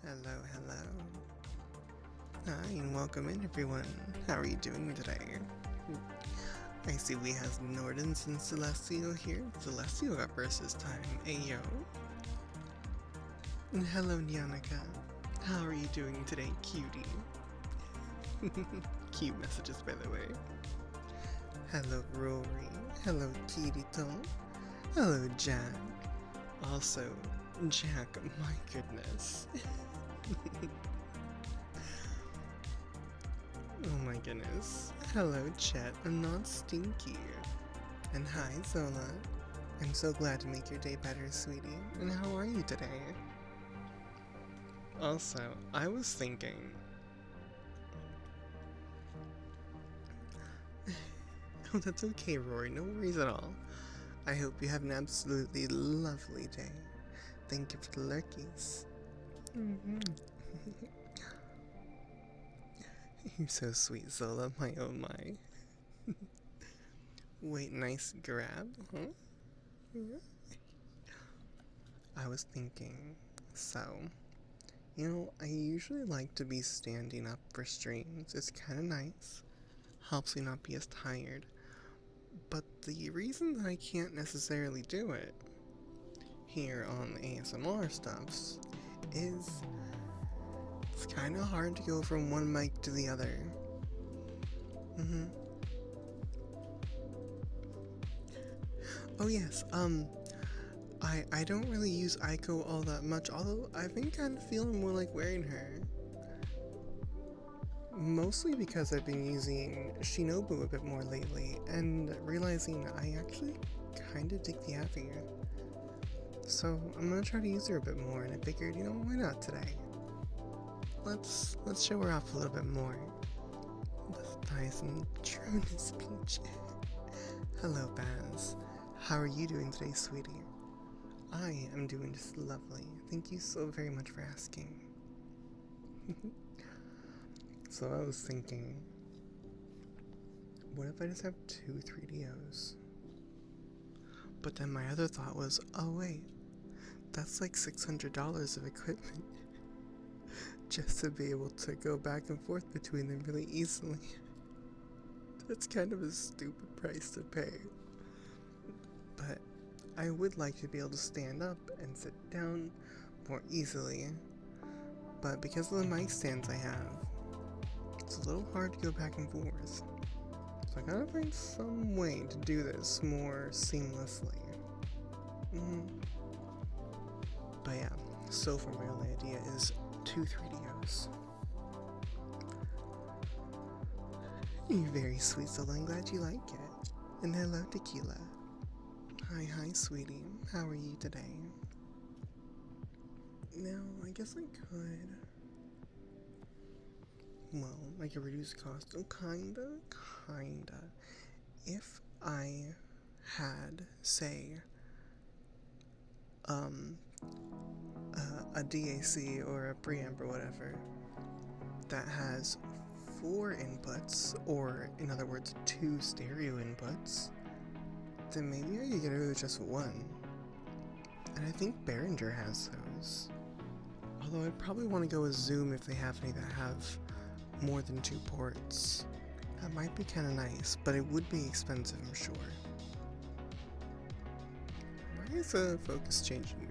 Hello, hello. Hi, and welcome in, everyone. How are you doing today? I see we have Nordens and Celestio here. Celestio got versus time. Ayo. And hello, Nyanika. How are you doing today, cutie? Cute messages, by the way. Hello, Rory. Hello, Kirito. Hello, Jack. Also, Jack, my goodness. Oh my goodness. Hello, Chet. I'm not stinky. And hi, Zola. I'm so glad to make your day better, sweetie. And how are you today? Also, I was thinking. Oh, that's okay, Rory. No worries at all. I hope you have an absolutely lovely day. Thank you for the lurkies. You're so sweet, Zola. My oh my. Wait, nice grab, huh? Yeah. I was thinking, so, I usually like to be standing up for streams. It's kind of nice. Helps me not be as tired. But the reason that I can't necessarily do it here on the ASMR stuffs is it's kind of hard to go from one mic to the other. Oh yes, I don't really use Aiko all that much, although I've been kind of feeling more like wearing her. Mostly because I've been using Shinobu a bit more lately, and realizing I actually kind of dig the Avi. So I'm gonna try to use her a bit more, and I figured, why not today? Let's show her off a little bit more. With thighs and trueness peach. Hello, Baz. How are you doing today, sweetie? I am doing just lovely. Thank you so very much for asking. So I was thinking, what if I just have two 3DOs? But then my other thought was, oh wait, that's like $600 of equipment just to be able to go back and forth between them really easily. That's kind of a stupid price to pay. But I would like to be able to stand up and sit down more easily. But because of the mic stands I have, it's a little hard to go back and forth. So I gotta find some way to do this more seamlessly. But yeah, so far my only idea is two 3DOs. You're very sweet, Zola. I'm glad you like it. And hello, Tequila. Hi, sweetie. How are you today? Now, I guess I could. Well, I could reduce cost. Oh, kinda. If I had, say, a DAC or a preamp or whatever that has 4 inputs, or in other words, 2 stereo inputs, then maybe I could get rid of just 1. And I think Behringer has those. Although I'd probably want to go with Zoom if they have any that have more than 2 ports. That might be kind of nice, but it would be expensive, I'm sure. Why is the focus changing?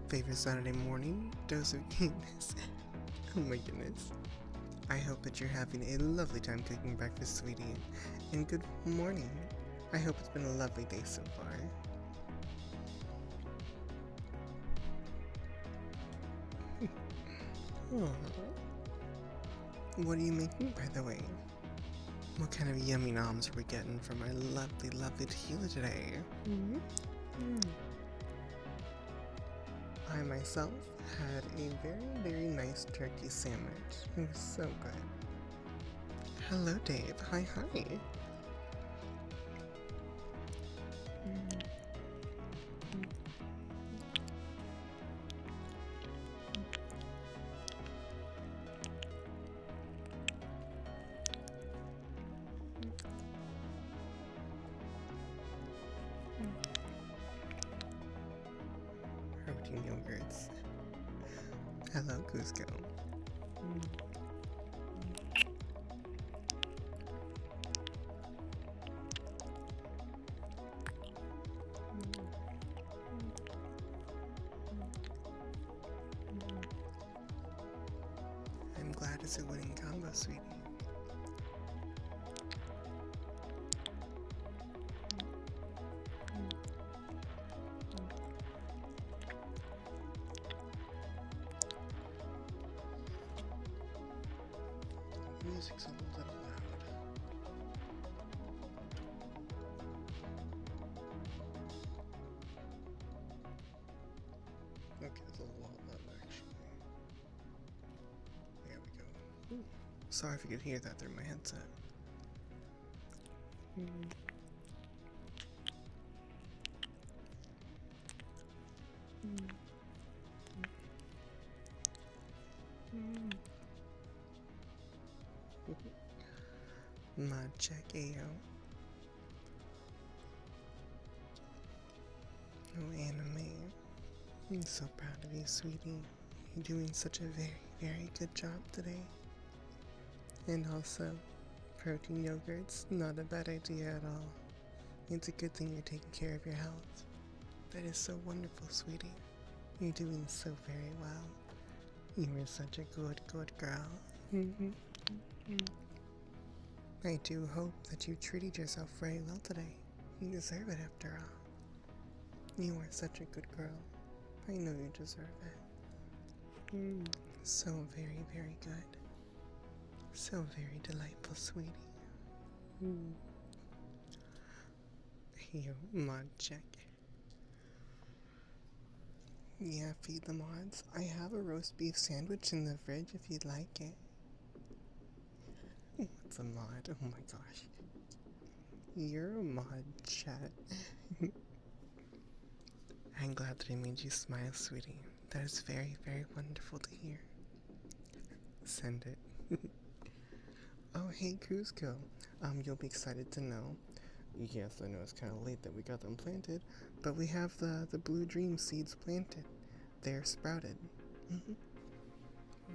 Favorite Saturday morning dose of cuteness. Oh my goodness. I hope that you're having a lovely time cooking breakfast, sweetie. And good morning. I hope it's been a lovely day so far. What are you making, by the way? What kind of yummy noms are we getting from our lovely, lovely tequila today? I myself had a very, very nice turkey sandwich. It was so good. Hello, Dave. Hi. Protein yogurts. Hello, Cusco. I'm glad it's a winning combo, sweetie. The music's a little loud. Okay, it's a lot loud actually. There we go. Ooh. Sorry if you could hear that through my headset. Mod check AO. Oh, anime. I'm so proud of you, sweetie. You're doing such a very, very good job today. And also, protein yogurt's not a bad idea at all. It's a good thing you're taking care of your health. That is so wonderful, sweetie. You're doing so very well. You are such a good, good girl. I do hope that you treated yourself very well today. You deserve it after all. You are such a good girl. I know you deserve it. So very, very good. So very delightful, sweetie. Here, mod check. Yeah, feed the mods. I have a roast beef sandwich in the fridge if you'd like it. What's a mod? Oh my gosh. You're a mod, chat. I'm glad that I made you smile, sweetie. That is very, very wonderful to hear. Send it. Oh, hey, Cusco. You'll be excited to know. Yes, I know it's kind of late that we got them planted, but we have the blue dream seeds planted. They're sprouted.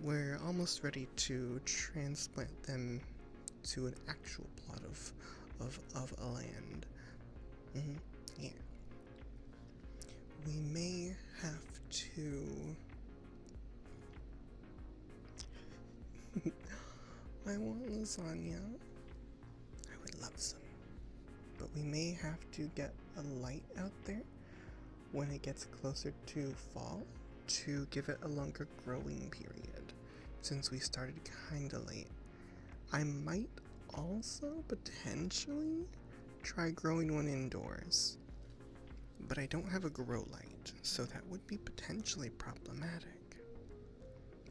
We're almost ready to transplant them to an actual plot of a land. Yeah. We may have to... I want lasagna. I would love some. But we may have to get a light out there when it gets closer to fall to give it a longer growing period, since we started kinda late. I might also potentially try growing one indoors, but I don't have a grow light, so that would be potentially problematic.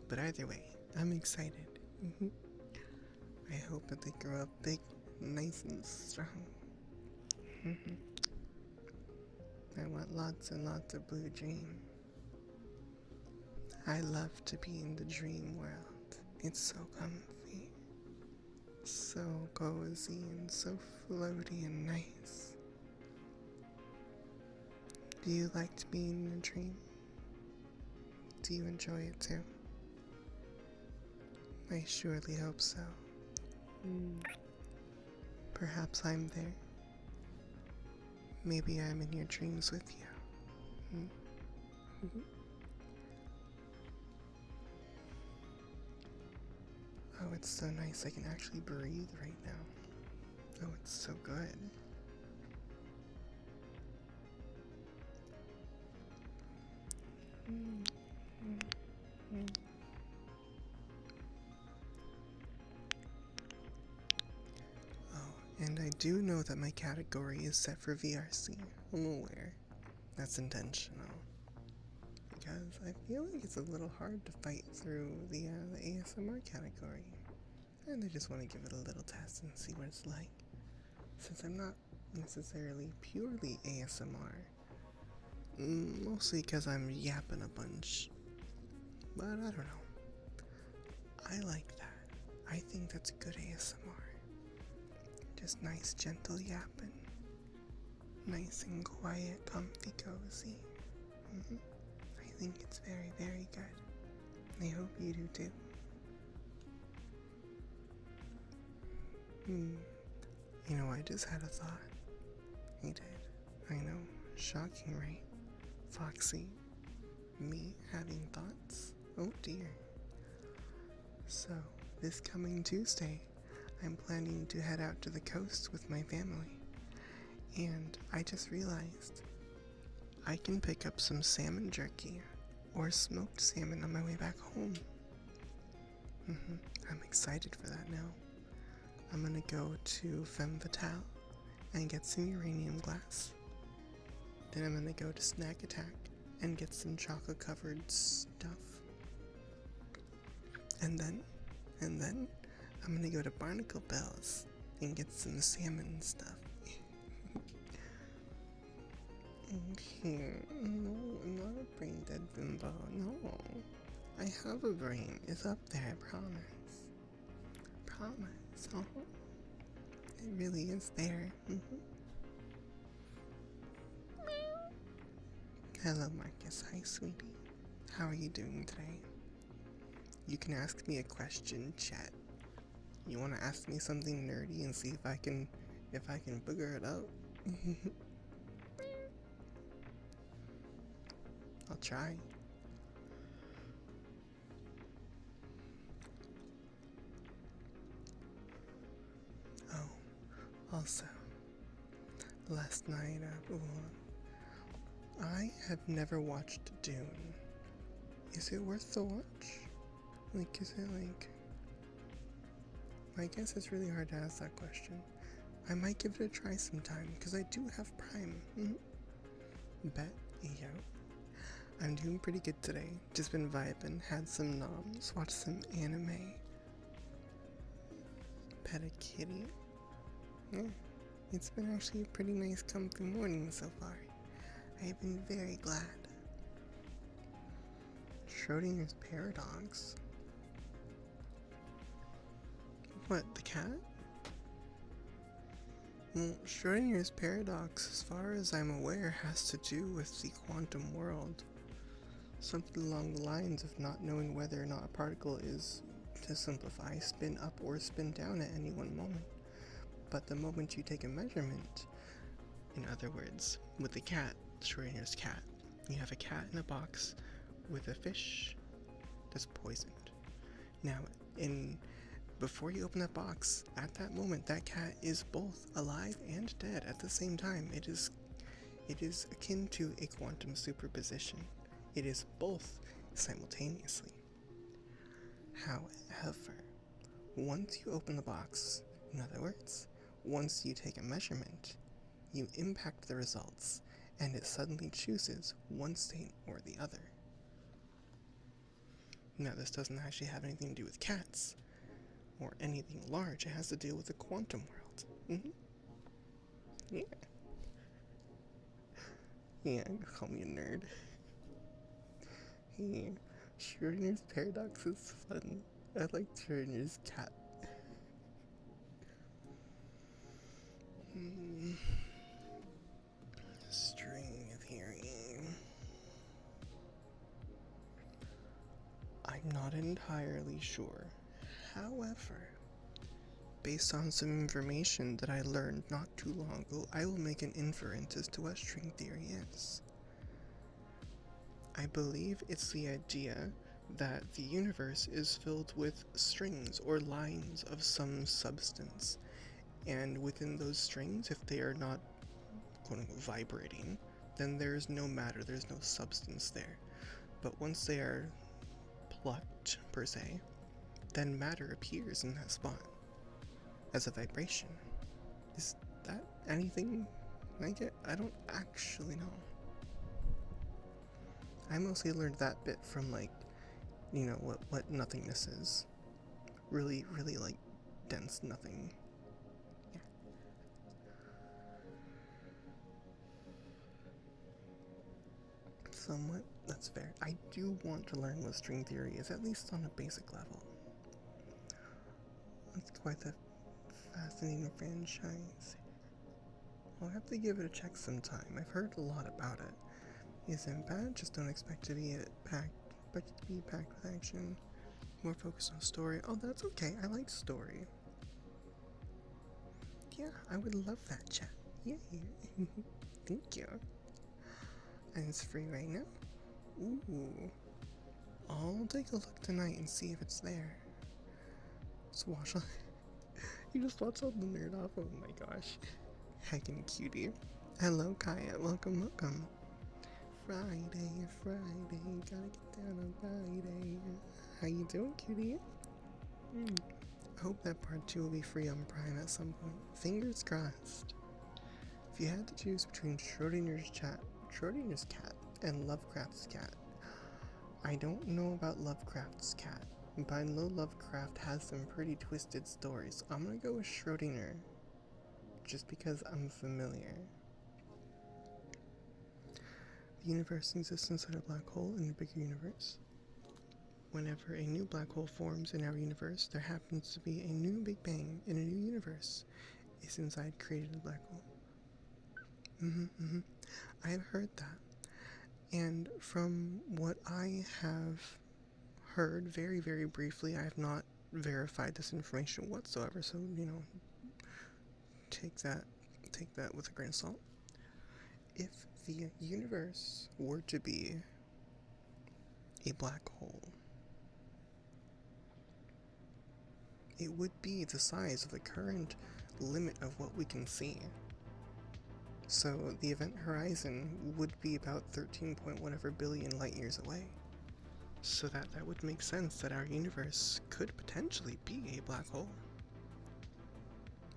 But either way, I'm excited. I hope that they grow up big, nice and strong. I want lots and lots of blue dream. I love to be in the dream world. It's so comfy, so cozy, and so floaty and nice. Do you like to be in a dream? Do you enjoy it too? I surely hope so. Perhaps I'm there. Maybe I'm in your dreams with you. Oh, it's so nice. I can actually breathe right now. Oh, it's so good. Oh, and I do know that my category is set for VRC. I'm aware. That's intentional. Because I feel like it's a little hard to fight through the ASMR category. And I just want to give it a little test and see what it's like. Since I'm not necessarily purely ASMR. Mostly because I'm yapping a bunch. But I don't know. I like that. I think that's good ASMR. Just nice, gentle yapping. Nice and quiet, comfy, cozy. I think it's very, very good. I hope you do too. You know, I just had a thought. I did. I know. Shocking, right? Foxy. Me having thoughts? Oh dear. So, this coming Tuesday, I'm planning to head out to the coast with my family. And I just realized I can pick up some salmon jerky or smoked salmon on my way back home. I'm excited for that now. I'm gonna go to Femme Fatale and get some uranium glass. Then I'm gonna go to Snack Attack and get some chocolate covered stuff. And then I'm gonna go to Barnacle Bells and get some salmon stuff. Here, no, I'm not a brain dead bimbo, no. I have a brain, it's up there, I promise. Promise, It really is there. Hello, Marcus. Hi, sweetie. How are you doing today? You can ask me a question, chat. You want to ask me something nerdy and see if I can booger it up? I'll try. Oh, also, last night, I have never watched Dune. Is it worth the watch? Like, is it like... I guess it's really hard to ask that question. I might give it a try sometime, because I do have Prime. Bet, yeah. I'm doing pretty good today. Just been vibing, had some noms, watched some anime. Pet a kitty. Yeah, it's been actually a pretty nice comfy morning so far. I've been very glad. Schrodinger's paradox? What, the cat? Well, Schrodinger's paradox, as far as I'm aware, has to do with the quantum world. Something along the lines of not knowing whether or not a particle is, to simplify, spin up or spin down at any one moment. But the moment you take a measurement, in other words, with the cat, Schrodinger's cat, you have a cat in a box with a fish that's poisoned. Now, before you open that box, at that moment, that cat is both alive and dead at the same time. It is akin to a quantum superposition. It is both simultaneously. However, once you open the box, in other words, once you take a measurement, you impact the results, and it suddenly chooses one state or the other. Now, this doesn't actually have anything to do with cats, or anything large. It has to do with the quantum world. Yeah. Yeah, call me a nerd. Hey, Schrodinger's paradox is fun. I like Schrodinger's cat. String theory. I'm not entirely sure. However, based on some information that I learned not too long ago, I will make an inference as to what string theory is. I believe it's the idea that the universe is filled with strings or lines of some substance, and within those strings, if they are not quote-unquote vibrating, then there is no matter, there's no substance there. But once they are plucked, per se, then matter appears in that spot as a vibration. Is that anything like it? I don't actually know. I mostly learned that bit from, like, you know, what nothingness is. Really, really, like, dense nothing. Yeah. Somewhat, that's fair. I do want to learn what string theory is, at least on a basic level. It's quite a fascinating franchise. I'll have to give it a check sometime. I've heard a lot about it. Isn't bad, just don't expect to be packed but to be packed with action, more focused on story. Oh, that's okay. I like story. Yeah, I would love that chat. Yay. Thank you. And it's free right now. Ooh. I'll take a look tonight and see if it's there. Let's watch on. You just watched all the nerd off. Oh my gosh. Heckin' cutie. Hello, Kaya. Welcome, welcome. Friday, Friday. Gotta get down on Friday. How you doing, cutie? I hope that part 2 will be free on Prime at some point. Fingers crossed. If you had to choose between Schrodinger's cat, and Lovecraft's cat, I don't know about Lovecraft's cat, but I know Lovecraft has some pretty twisted stories. I'm gonna go with Schrodinger, just because I'm familiar. The universe exists inside a black hole in a bigger universe. Whenever a new black hole forms in our universe, there happens to be a new Big Bang in a new universe. Is inside created a black hole. I have heard that. And from what I have heard very, very briefly, I have not verified this information whatsoever, so, take that with a grain of salt. If the universe were to be a black hole, it would be the size of the current limit of what we can see. So the event horizon would be about 13 point whatever billion light years away. So that would make sense that our universe could potentially be a black hole.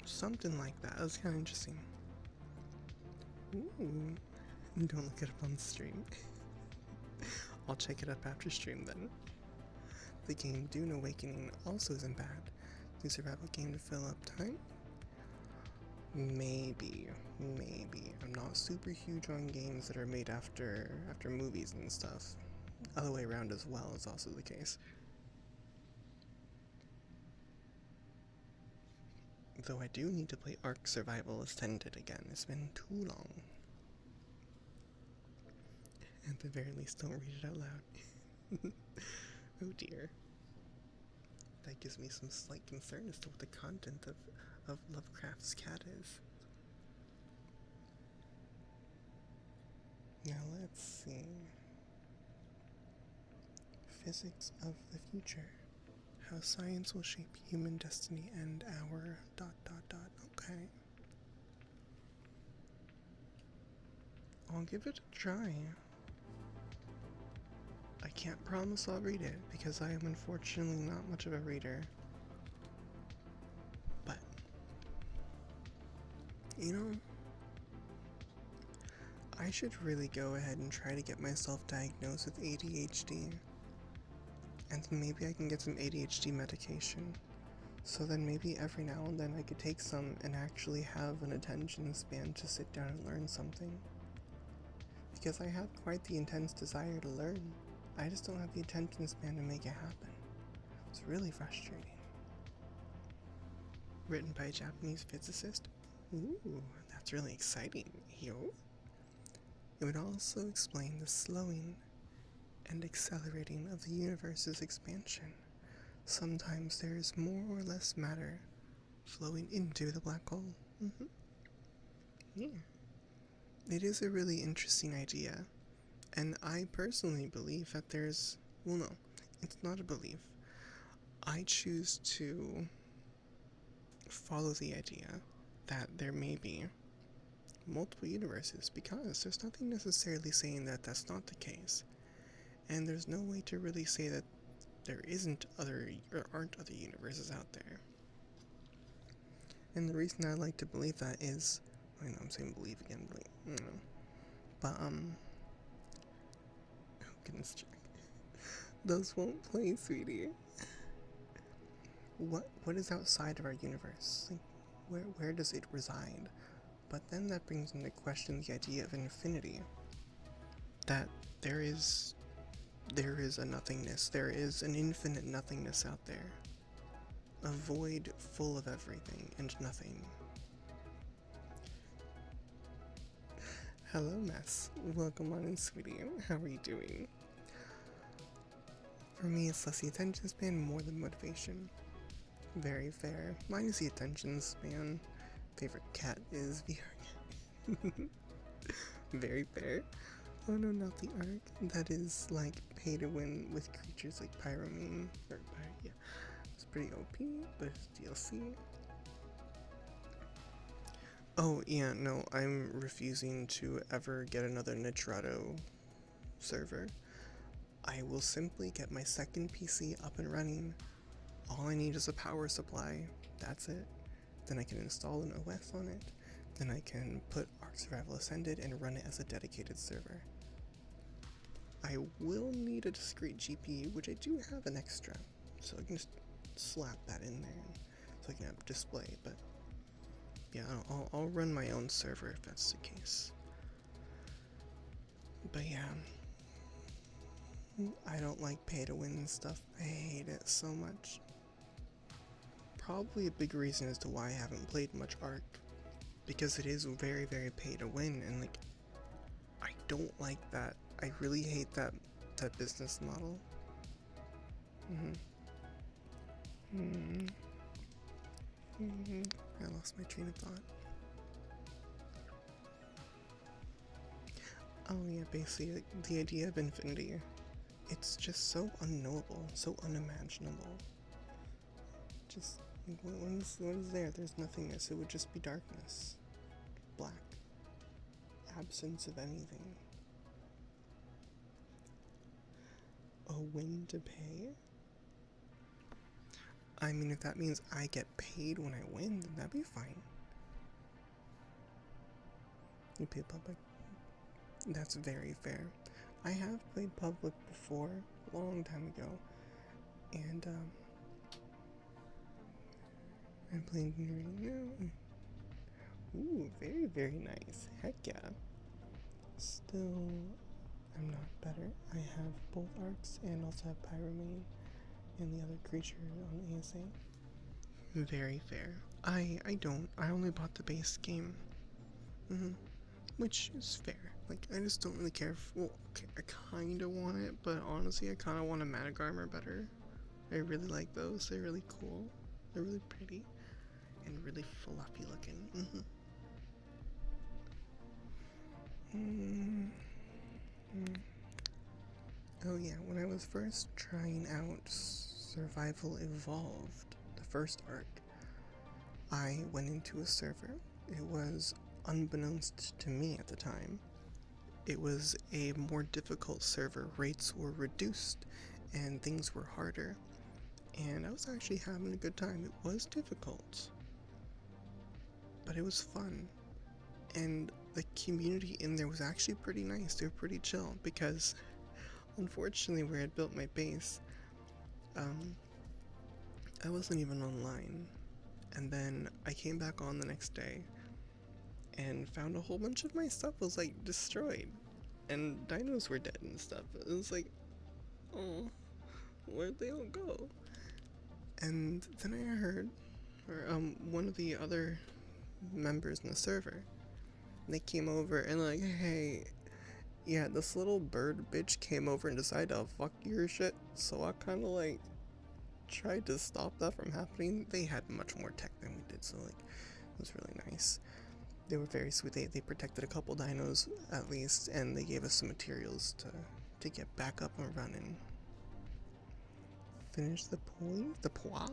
Something like that. That's kind of interesting. Ooh. Don't look it up on stream. I'll check it up after stream then. The game Dune Awakening also isn't bad. New survival game to fill up time? Maybe. I'm not super huge on games that are made after movies and stuff. Other way around as well is also the case. Though I do need to play Ark Survival Ascended again. It's been too long. At the very least, don't read it out loud. Oh dear. That gives me some slight concern as to what the content of Lovecraft's cat is. Now let's see. Physics of the future. How science will shape human destiny and our ... Okay. I'll give it a try. I can't promise I'll read it, because I am unfortunately not much of a reader. But, I should really go ahead and try to get myself diagnosed with ADHD. And then maybe I can get some ADHD medication. So then maybe every now and then I could take some and actually have an attention span to sit down and learn something. Because I have quite the intense desire to learn. I just don't have the attention span to make it happen. It's really frustrating. Written by a Japanese physicist? Ooh, that's really exciting, yo. It would also explain the slowing and accelerating of the universe's expansion. Sometimes there is more or less matter flowing into the black hole. Yeah. It is a really interesting idea. And I personally believe that there's... Well, no, it's not a belief. I choose to follow the idea that there may be multiple universes because there's nothing necessarily saying that that's not the case. And there's no way to really say that there aren't other universes out there. And the reason I like to believe that is... I know I'm saying believe again, but goodness, Jack. Those won't play, sweetie. What is outside of our universe? Like, where does it reside? But then that brings into question the idea of infinity. That there is a nothingness. There is an infinite nothingness out there. A void full of everything and nothing. Hello, Mess. Welcome on in, sweetie. How are you doing? For me, it's less the attention span, more the motivation. Very fair. Mine is the attention span. Favorite cat is VR. Very fair. Oh no, not the arc. That is like pay to win with creatures like Pyromane. Yeah. It's pretty OP, but it's DLC. Oh yeah, no, I'm refusing to ever get another Nitrado server. I will simply get my second PC up and running. All I need is a power supply. That's it. Then I can install an OS on it. Then I can put Ark Survival Ascended and run it as a dedicated server. I will need a discrete GPU, which I do have an extra, so I can just slap that in there so I can have display, but yeah, I'll run my own server if that's the case. But yeah, I don't like pay to win stuff. I hate it so much. Probably a big reason as to why I haven't played much Ark, because it is very, very pay to win, and like, I don't like that. I really hate that business model. I lost my train of thought. Oh yeah, basically the idea of infinity. It's just so unknowable, so unimaginable. Just what is there? There's nothingness. It would just be darkness, black, absence of anything. A win to pay? I mean, if that means I get paid when I win, then that'd be fine. You pay public? That's very fair. I have played public before, a long time ago, and I'm playing right now. Ooh, very, very nice. Heck yeah. Still, I'm not better. I have both arcs and also have Pyromane and the other creature on ASA. Very fair. I don't. I only bought the base game. Which is fair. Like, I just don't really care if, well, okay, I kinda want it, but honestly, I kinda want a Manic Armor better. I really like those. They're really cool. They're really pretty. And really fluffy looking. Oh yeah, when I was first trying out Survival Evolved, the first arc, I went into a server. It was unbeknownst to me at the time. It was a more difficult server. Rates were reduced and things were harder. And I was actually having a good time. It was difficult, but it was fun. And the community in there was actually pretty nice. They were pretty chill because unfortunately where I'd built my base, I wasn't even online. And then I came back on the next day and found a whole bunch of my stuff was like destroyed. And dinos were dead and stuff. It was like, oh, where'd they all go? And then I heard, one of the other members in the server, they came over and like, hey, yeah, this little bird bitch came over and decided to fuck your shit. So I kind of like tried to stop that from happening. They had much more tech than we did, so like, it was really nice. They were very sweet. They protected a couple dinos at least, and they gave us some materials to get back up and running. Finish the point? The pois?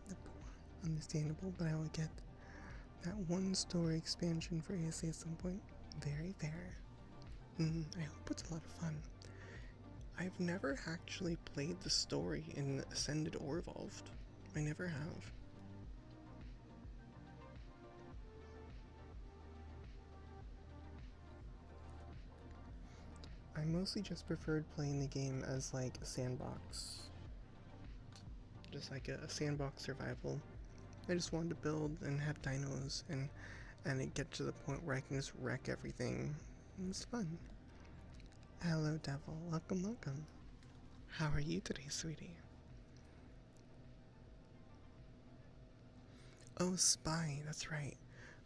The pois. Understandable, but I will get that one story expansion for ASA at some point. Very fair. I hope it's a lot of fun. I've never actually played the story in Ascended or Evolved. I never have. I mostly just preferred playing the game as like a sandbox. Just like a sandbox survival. I just wanted to build and have dinos and it get to the point where I can just wreck everything. It was fun. Hello, Devil. Welcome, welcome. How are you today, sweetie? Oh, Spy, that's right.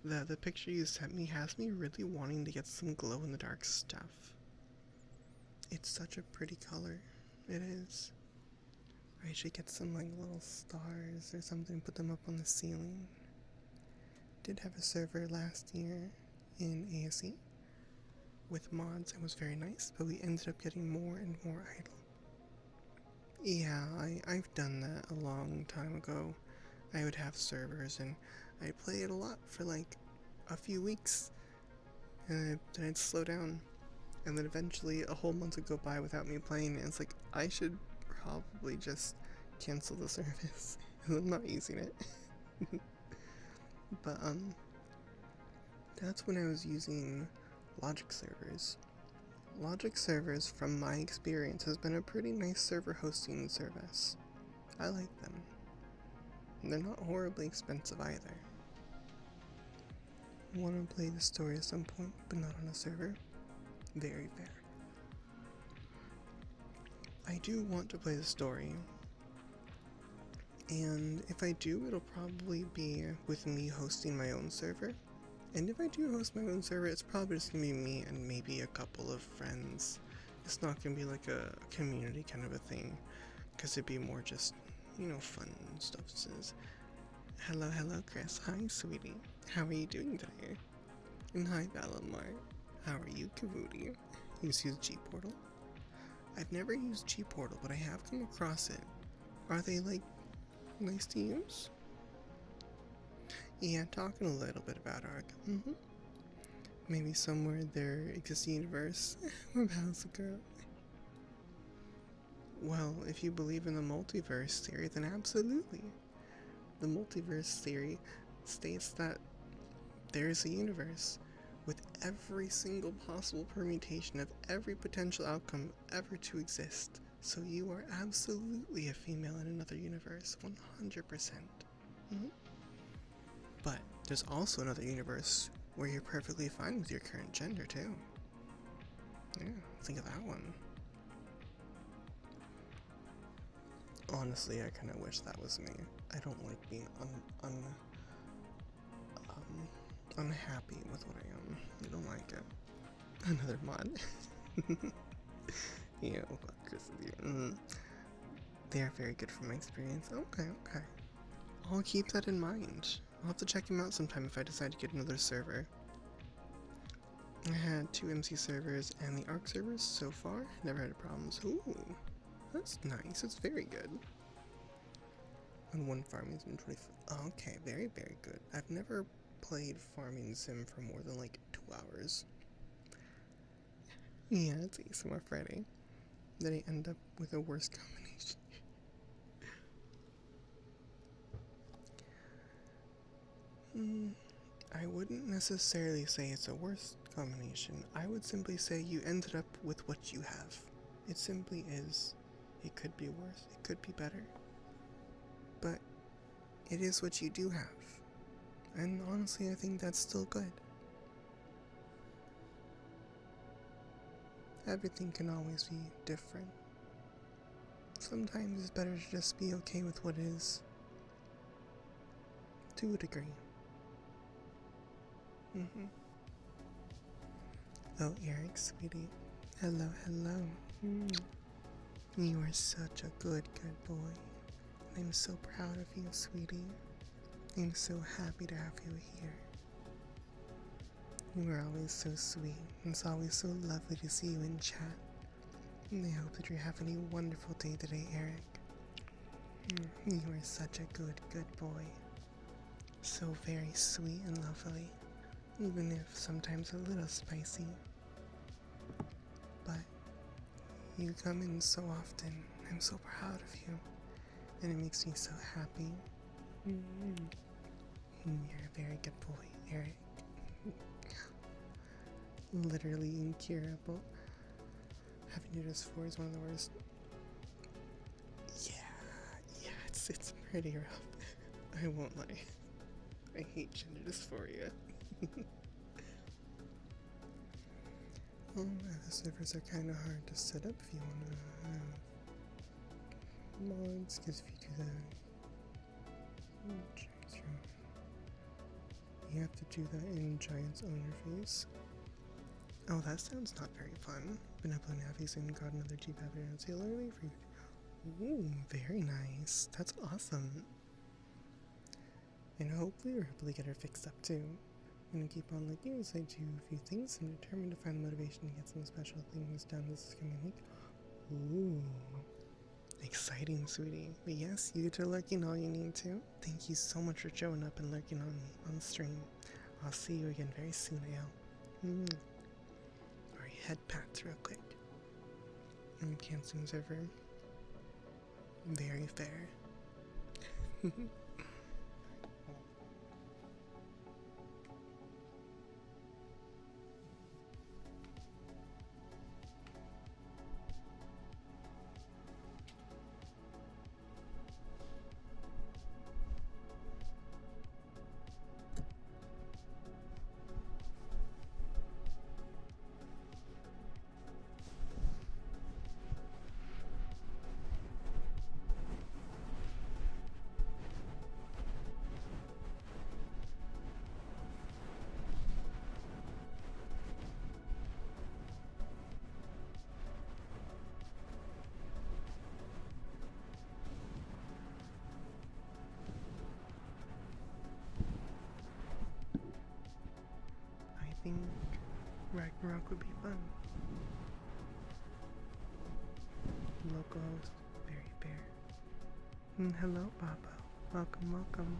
The picture you sent me has me really wanting to get some glow-in-the-dark stuff. It's such a pretty color. it is. I should get some like little stars or something, put them up on the ceiling. Did have a server last year in ASE with mods. It was very nice, but we ended up getting more and more idle. Yeah, I've done that a long time ago. I would have servers and I'd play it a lot for like a few weeks, and then I'd slow down, and then eventually a whole month would go by without me playing, and it's like I should probably just cancel the service. I'm not using it. But that's when I was using Logic servers. Logic servers, from my experience, has been a pretty nice server hosting service. I like them. They're not horribly expensive either. Want to play the story at some point, but not on a server? Very fair. I do want to play the story, and if I do, it'll probably be with me hosting my own server. And if I do host my own server, it's probably just gonna be me and maybe a couple of friends. It's not gonna be like a community kind of a thing, because it'd be more just, you know, fun stuff. It says, hello, Chris. Hi, sweetie. How are you doing today? And hi, Valamar. How are you, Kavuti? You just use G-Portal? I've never used G-Portal, but I have come across it. Are they, like, nice to use? Yeah, talking a little bit about ARC. Maybe somewhere in their existing universe. How's it go? Well, if you believe in the multiverse theory, then absolutely. The multiverse theory states that there is a universe with every single possible permutation of every potential outcome ever to exist. So you are absolutely a female in another universe, 100%. But there's also another universe where you're perfectly fine with your current gender, too. Yeah, think of that one. Honestly, I kind of wish that was me. I don't like being unhappy with what I am. I don't like it. Another mod. Yeah, fuck Chris with you. They are very good from my experience. Okay. I'll keep that in mind. I'll have to check him out sometime if I decide to get another server. I had 2 MC servers and the ARC servers so far. Never had problems. Ooh, that's nice. That's very good. And 1 farming sim 25. Okay, very, very good. I've never played farming sim for more than like 2 hours. Yeah, it's ASMR Friday. Then I end up with a worse combination. I wouldn't necessarily say it's a worse combination. I would simply say you ended up with what you have. It simply is. It could be worse, it could be better. But it is what you do have. And honestly, I think that's still good. Everything can always be different. Sometimes it's better to just be okay with what is. To a degree. Oh, Eric, sweetie. Hello. You are such a good boy. I'm so proud of you, sweetie. I'm so happy to have you here. You are always so sweet. It's always so lovely to see you in chat. And I hope that you're having a wonderful day today, Eric. You are such a good boy. So very sweet and lovely. Even if sometimes a little spicy. But you come in so often. I'm so proud of you. And it makes me so happy. You're a very good boy, Eric. Literally incurable. Having to dysphoria is one of the worst. Yeah, it's pretty rough. I won't lie. I hate gender dysphoria. The servers are kind of hard to set up if you want to have mods, because if you do that, you have to do that in Giant's own interface. Oh, that sounds not very fun. been uploading halfway soon. Got another G pattern and say literally for you. Ooh, very nice. That's awesome. And hopefully we're able to get her fixed up too. I'm gonna keep on looking as I do a few things and determined to find the motivation to get some special things done this coming week. Ooh. Exciting, sweetie. But yes, you get to lurking all you need to. Thank you so much for showing up and lurking on stream. I'll see you again very soon, AL. Alright, head pats real quick. And Kansun's ever very fair. I think Ragnarok would be fun. Local host, very fair. Hello, Papa. Welcome, welcome.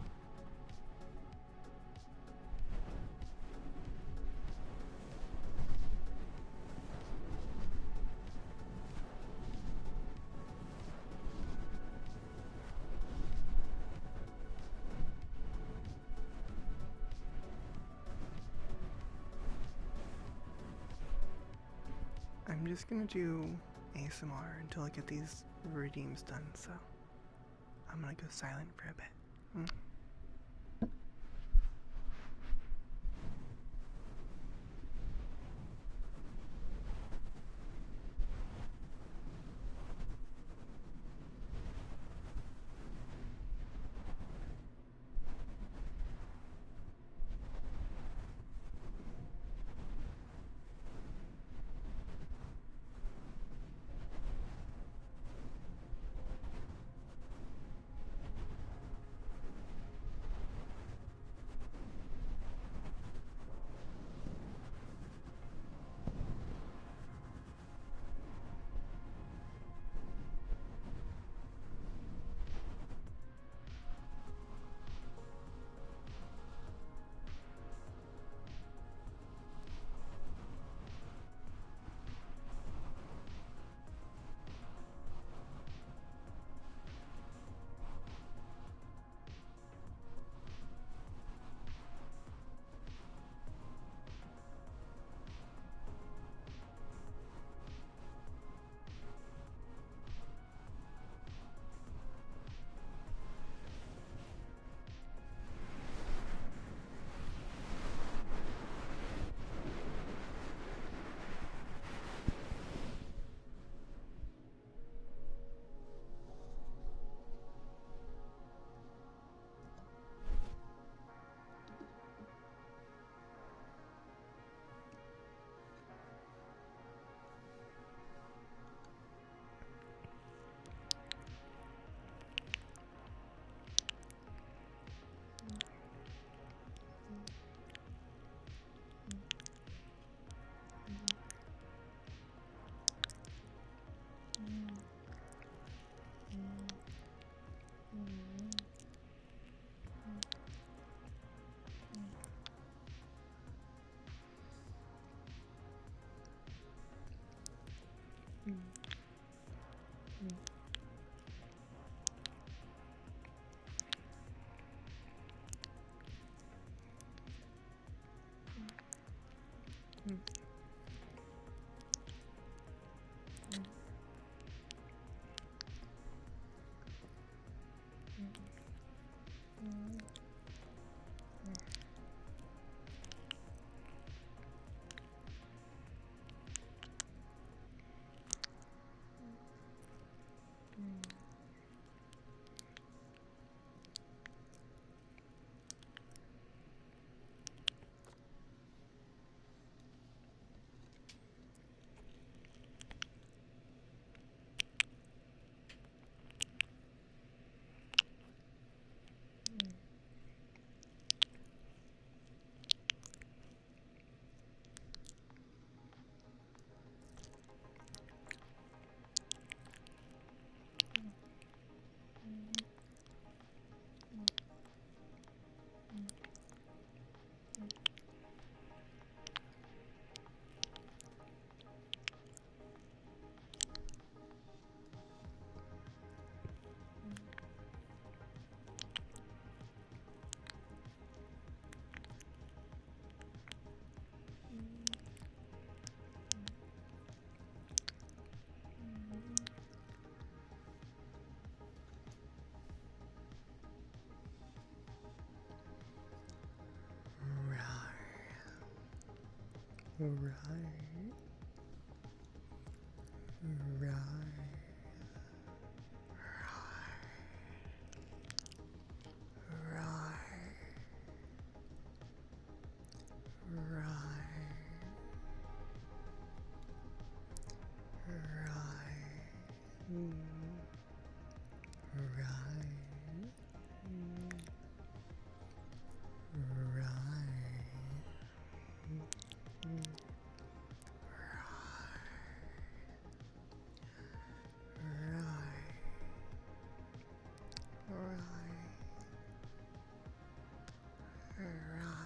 I'm just gonna do ASMR until I get these redeems done, so I'm gonna go silent for a bit. Right. Right. Right. Right. Right. Right.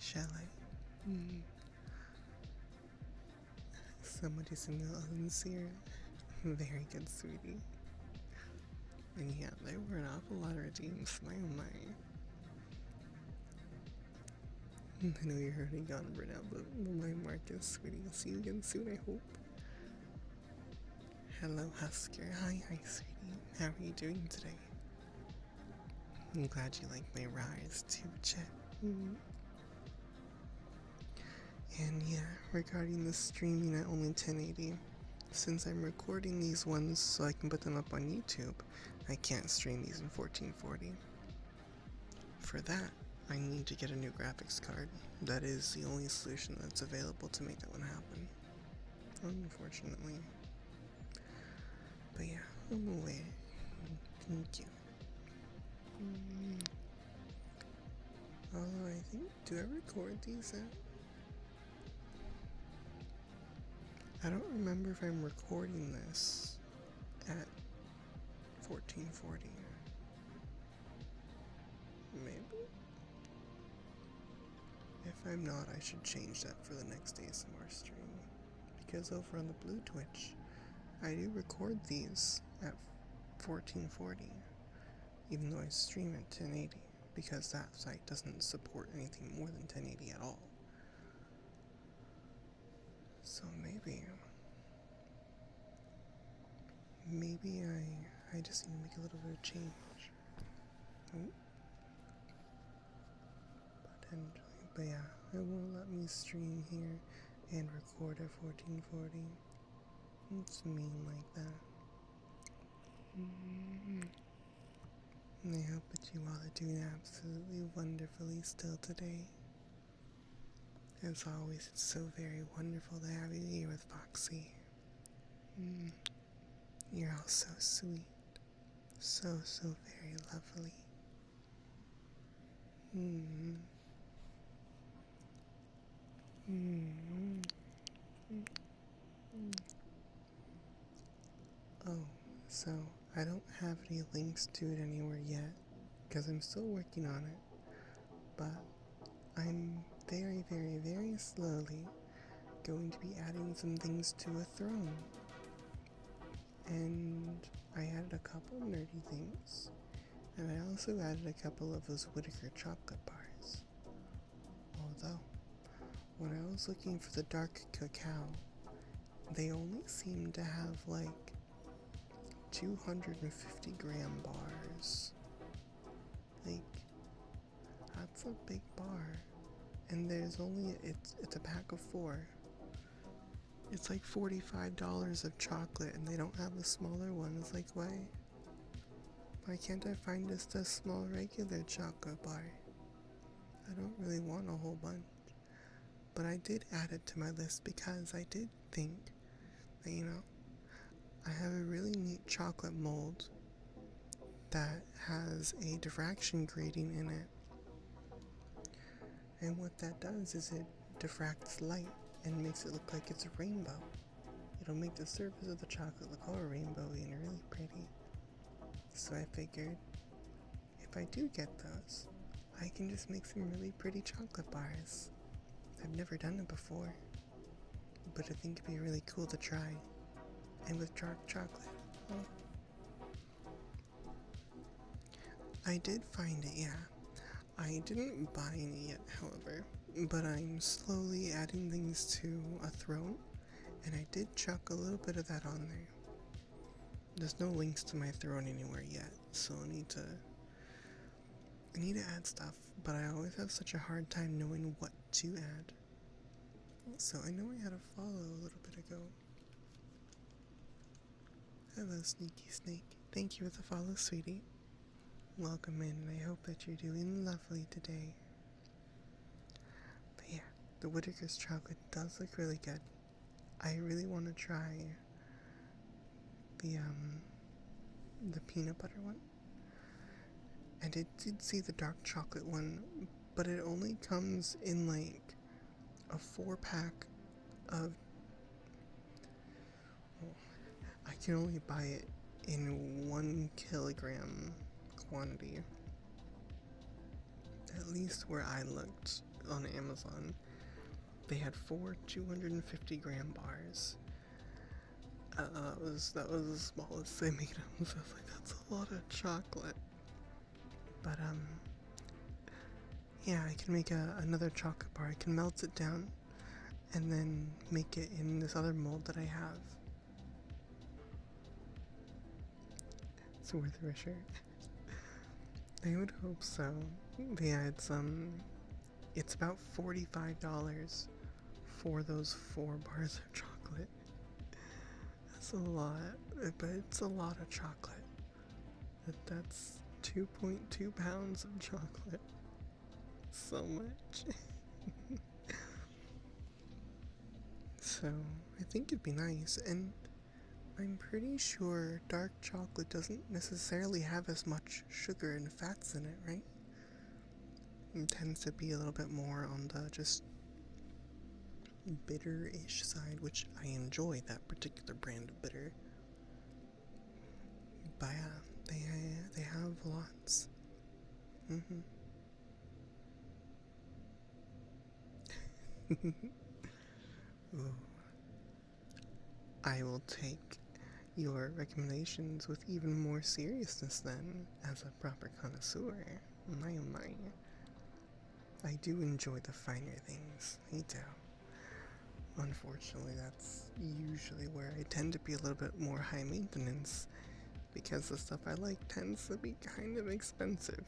Shall I? Somebody sing the sincere. Very good, sweetie. And yeah, there were an awful lot of redeems. My oh my. I know you're already gone right now, but my Marcus, sweetie, I'll see you again soon, I hope. Hello, Husker. Hi, sweetie. How are you doing today? I'm glad you like my rise too, Chet. And yeah, regarding the streaming at only 1080, since I'm recording these ones so I can put them up on YouTube, I can't stream these in 1440. For that, I need to get a new graphics card. That is the only solution that's available to make that one happen. Unfortunately. But yeah, I'm away. Thank you. Although I think, do I record these at? I don't remember if I'm recording this at 1440. Maybe? If I'm not, I should change that for the next ASMR stream. Because over on the Blue Twitch, I do record these at 1440, even though I stream at 1080, because that site doesn't support anything more than 1080 at all. So maybe I just need to make a little bit of change. Potentially. But yeah, it won't let me stream here and record at 1440. It's mean like that. And I hope that you all are doing absolutely wonderfully still today. As always, it's so very wonderful to have you here with Foxxy. You're all so sweet. So very lovely. Oh, so I don't have any links to it anywhere yet, because I'm still working on it, but I'm very slowly going to be adding some things to a throne. And I added a couple nerdy things, and I also added a couple of those Whittaker chocolate bars. Although, when I was looking for the dark cacao, they only seem to have like 250 gram bars. Like, that's a big bar. And there's only, it's a pack of 4. It's like $45 of chocolate, and they don't have the smaller ones. Like, why can't I find just a small regular chocolate bar? I don't really want a whole bunch. But I did add it to my list because I did think that, I have a really neat chocolate mold that has a diffraction grating in it. And what that does is it diffracts light and makes it look like it's a rainbow. It'll make the surface of the chocolate look all rainbowy and really pretty. So I figured, if I do get those, I can just make some really pretty chocolate bars. I've never done it before, but I think it'd be really cool to try. And with dark chocolate. I did find it, yeah. I didn't buy any yet, however, but I'm slowly adding things to a throne, and I did chuck a little bit of that on there. There's no links to my throne anywhere yet, so I need to add stuff, but I always have such a hard time knowing what to add. So I know I had a follow a little bit ago. Hello, Sneaky Snake. Thank you for the follow, sweetie. Welcome in, and I hope that you're doing lovely today. But yeah, the Whittaker's chocolate does look really good. I really want to try the peanut butter one. And I did see the dark chocolate one, but it only comes in like a 4-pack of, I can only buy it in 1 kilogram quantity. At least where I looked. on Amazon. They had 4 250-gram bars. That was the smallest they made them, so I was like, that's a lot of chocolate. But yeah, I can make another chocolate bar. I can melt it down and then make it in this other mold that I have. It's worth a shirt. I would hope so. But yeah, it's about $45 for those 4 bars of chocolate. That's a lot, but it's a lot of chocolate. That's 2.2 pounds of chocolate. So much. So, I think it'd be nice, and I'm pretty sure dark chocolate doesn't necessarily have as much sugar and fats in it, right? It tends to be a little bit more on the just bitter-ish side, which I enjoy that particular brand of bitter. But yeah, they have lots. Ooh. I will take your recommendations with even more seriousness then, as a proper connoisseur. My oh my. I do enjoy the finer things. Me too. Unfortunately, that's usually where I tend to be a little bit more high maintenance, because the stuff I like tends to be kind of expensive.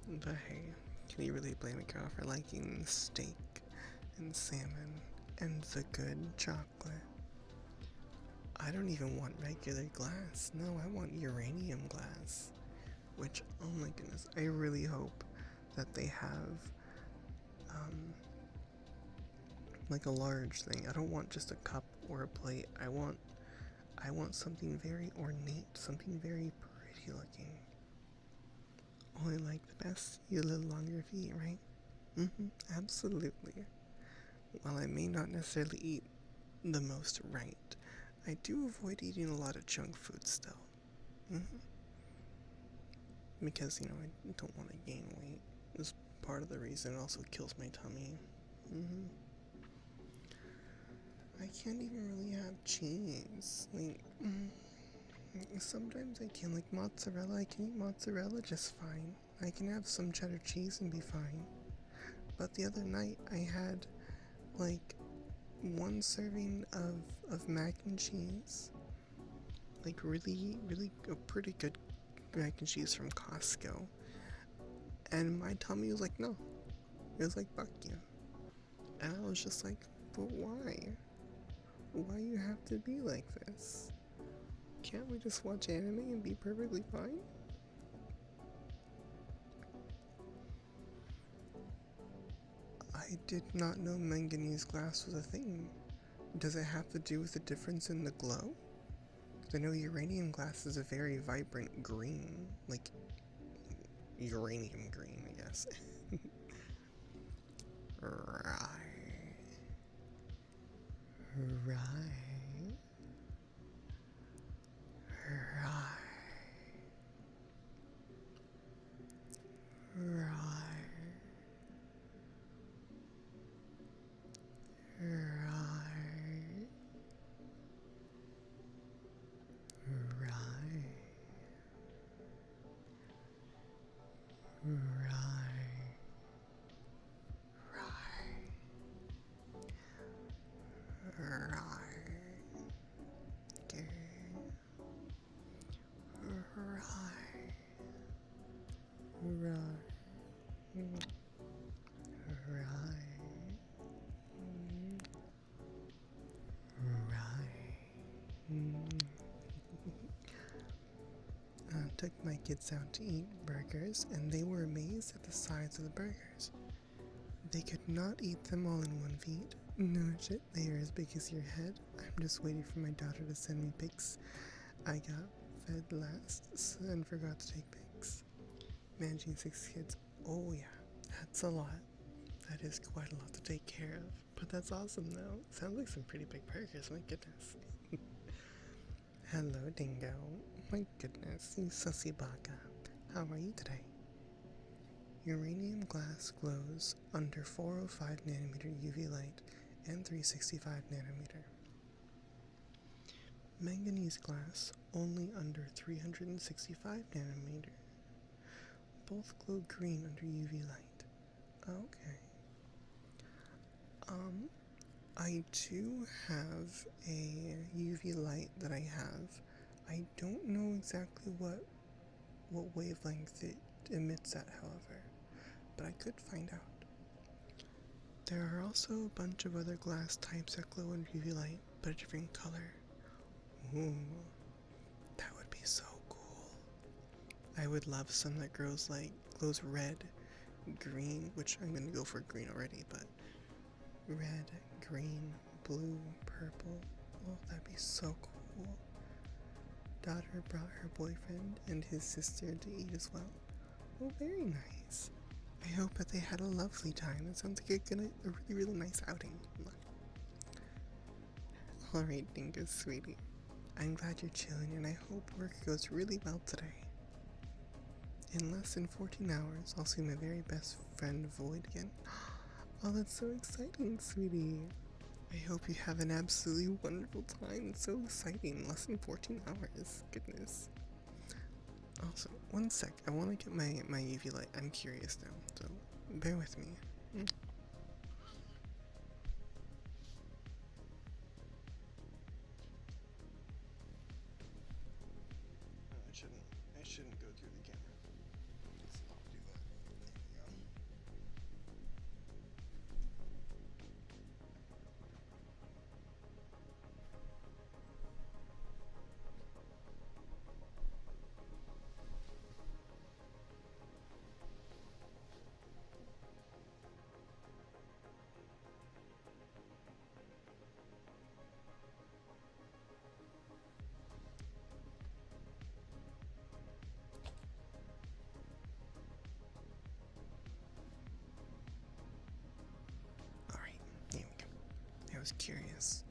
But hey, can you really blame a girl for liking steak and salmon and the good chocolate? I don't even want regular glass. No, I want uranium glass. Which, oh my goodness, I really hope that they have like a large thing. I don't want just a cup or a plate. I want something very ornate, something very pretty looking. Only like the best, you live longer if you eat, right? Absolutely. While I may not necessarily eat the most right, I do avoid eating a lot of junk food still. Because, I don't want to gain weight. Is part of the reason. It also kills my tummy. I can't even really have cheese. Like, sometimes I can. Like mozzarella, I can eat mozzarella just fine. I can have some cheddar cheese and be fine. But the other night I had like 1 serving of mac and cheese. Like really, really a pretty good mac and cheese from Costco. And my tummy was like, no. It was like, fuck you. And I was just like, but why? Why you have to be like this? Can't we just watch anime and be perfectly fine? I did not know manganese glass was a thing. Does it have to do with the difference in the glow? Because I know uranium glass is a very vibrant green, like uranium green, I guess. Right. Right. Took my kids out to eat burgers, and they were amazed at the size of the burgers. They could not eat them all in one feed. No shit, they are as big as your head. I'm just waiting for my daughter to send me pics. I got fed last and forgot to take pics. Managing 6 kids, oh yeah, that's a lot. That is quite a lot to take care of. But that's awesome though. Sounds like some pretty big burgers, my goodness. Hello, Dingo. My goodness, you sussy baka. How are you today? Uranium glass glows under 405 nanometer UV light and 365 nanometer. Manganese glass only under 365 nanometer. Both glow green under UV light. Okay. I do have a UV light that I have. I don't know exactly what wavelength it emits at, however, but I could find out. There are also a bunch of other glass types that glow in UV light, but a different color. Ooh, that would be so cool. I would love some that glows red, green, which I'm gonna go for green already, but red, green, blue, purple. Oh, that'd be so cool. Daughter brought her boyfriend and his sister to eat as well. Oh, very nice. I hope that they had a lovely time. It sounds like a really, really nice outing. Alright, Dingus, sweetie. I'm glad you're chilling, and I hope work goes really well today. In less than 14 hours, I'll see my very best friend Void again. Oh, that's so exciting, sweetie. I hope you have an absolutely wonderful time. It's so exciting. Less than 14 hours. Goodness. Also, one sec. I want to get my UV light. I'm curious now, so bear with me. I shouldn't go through the camera. Let's not do that. There we go. Alright, here we go. I was curious.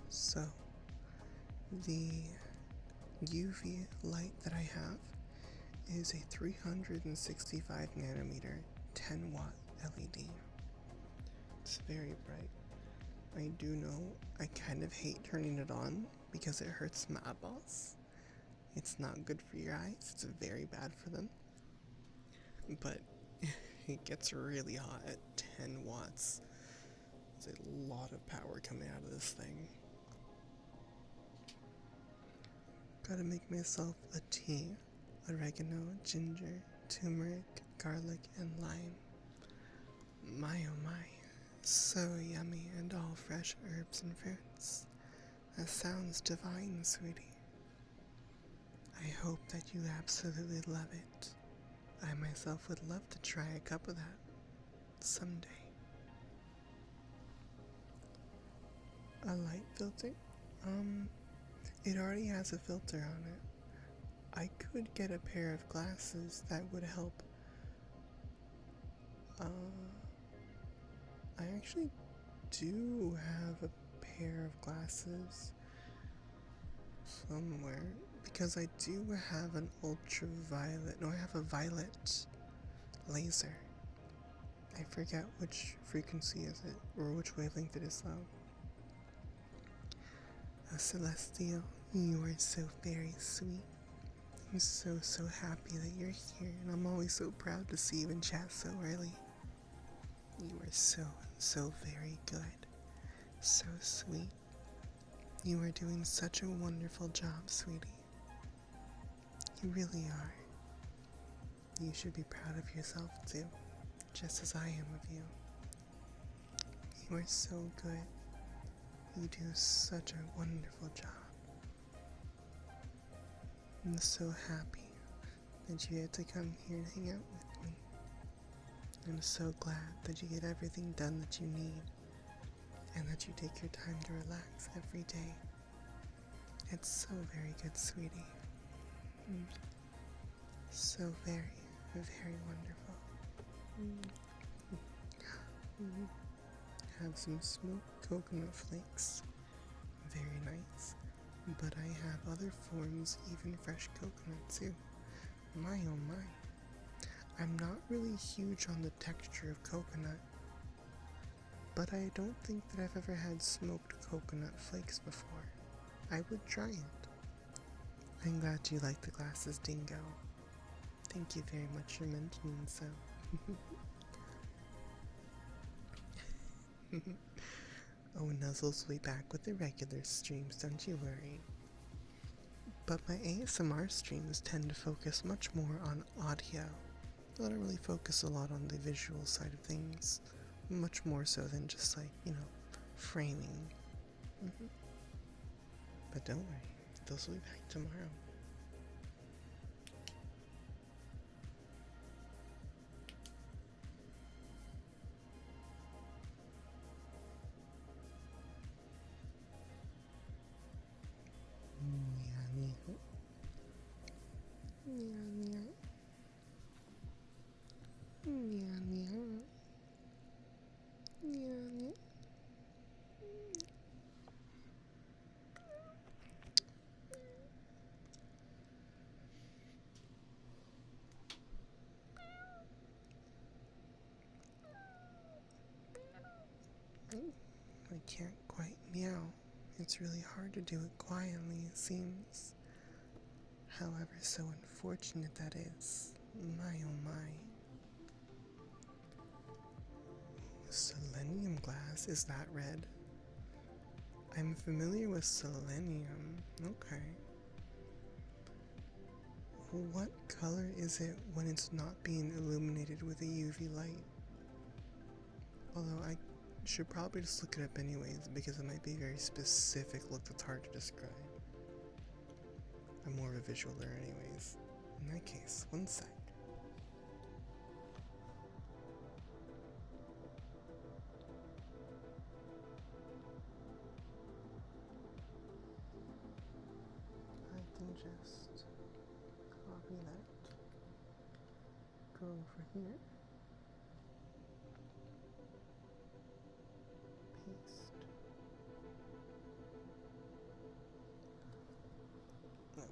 So, the UV light that I have is a 365 nanometer 10 watt LED. It's very bright. I do know I kind of hate turning it on because it hurts my eyeballs. It's not good for your eyes, it's very bad for them. But it gets really hot at 10 watts. There's a lot of power coming out of this thing. Gotta make myself a tea. Oregano, ginger, turmeric, garlic, and lime. My oh my, so yummy, and all fresh herbs and fruits. That sounds divine, sweetie. I hope that you absolutely love it. I myself would love to try a cup of that someday. A light filter? It already has a filter on it. I could get a pair of glasses that would help. I actually do have a pair of glasses somewhere because I do have an ultraviolet. No, I have a violet laser. I forget which frequency is it or which wavelength it is though. Celestial, you are so very sweet. I'm so happy that you're here, and I'm always so proud to see you in chat so early. You are so very good. So sweet. You are doing such a wonderful job, sweetie. You really are. You should be proud of yourself too, just as I am of you. You are so good. You do such a wonderful job. I'm so happy that you had to come here and hang out with me. I'm so glad that you get everything done that you need and that you take your time to relax every day. It's so very good, sweetie. So very, very wonderful. Have some smoked coconut flakes very nice. But I have other forms, even fresh coconut too. My oh my. I'm not really huge on the texture of coconut, but I don't think that I've ever had smoked coconut flakes before. I would try it. I'm glad you like the glasses, Dingo. Thank you very much for mentioning so. Oh, Nuzzles will be back with the regular streams, don't you worry. But my ASMR streams tend to focus much more on audio. I don't really focus a lot on the visual side of things. Much more so than just like, framing. But don't worry, those will be back tomorrow. I can't quite meow. It's really hard to do it quietly, it seems. However, so unfortunate that is. My oh my. Selenium glass, is that red? I'm familiar with selenium. Okay. What color is it when it's not being illuminated with a UV light? Although I should probably just look it up anyways, because it might be a very specific look that's hard to describe. I'm more of a visual learner anyways. In that case, one sec. I can just copy that, go over here, paste. Okay.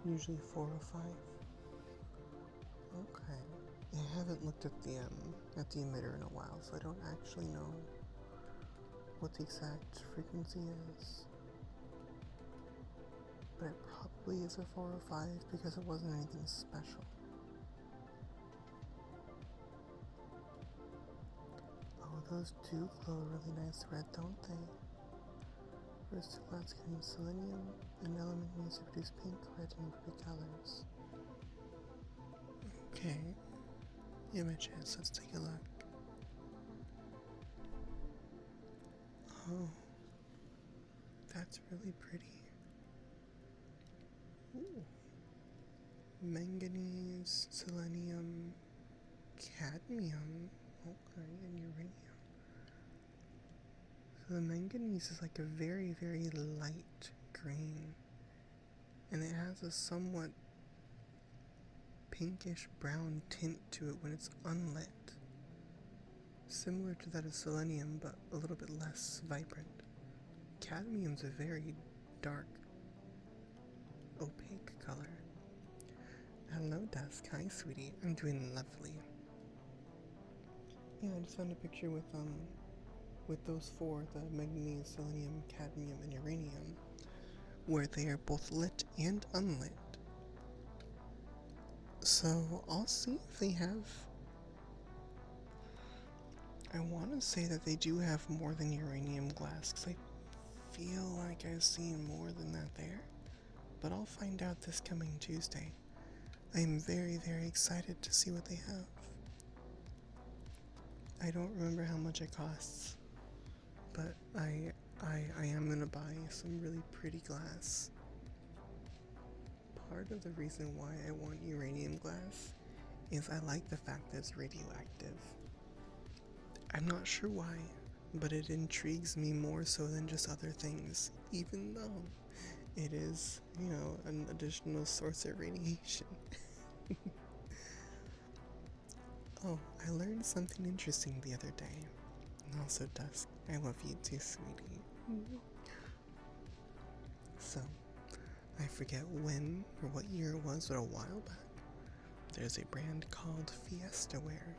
Usually 4 or 5. Okay. I haven't looked at the emitter in a while, so I don't actually know what the exact frequency is. But it probably is a 4 or 5 because it wasn't anything special. Oh, those do glow a really nice red, don't they? First glass contains selenium, an element used to produce pink, red, and blue colors. Okay, images, let's take a look. Oh, that's really pretty. Ooh. Manganese, selenium, cadmium, okay, and uranium. So the manganese is like a very, very light green, and it has a somewhat pinkish brown tint to it when it's unlit. Similar to that of selenium, but a little bit less vibrant. Cadmium's a very dark, opaque color. Hello, Dusk. Hi, sweetie. I'm doing lovely. Yeah, I just found a picture with those 4, the manganese, selenium, cadmium, and uranium, where they are both lit and unlit. So I'll see if they have. I want to say that they do have more than uranium glass, because I feel like I've seen more than that there. But I'll find out this coming Tuesday. I am very, very excited to see what they have. I don't remember how much it costs, but I am gonna buy some really pretty glass. Part of the reason why I want uranium glass is I like the fact that it's radioactive. I'm not sure why, but it intrigues me more so than just other things, even though it is, an additional source of radiation. Oh, I learned something interesting the other day. And also Dusk, I love you too, sweetie. So, I forget when or what year it was, but a while back, there's a brand called Fiesta Wear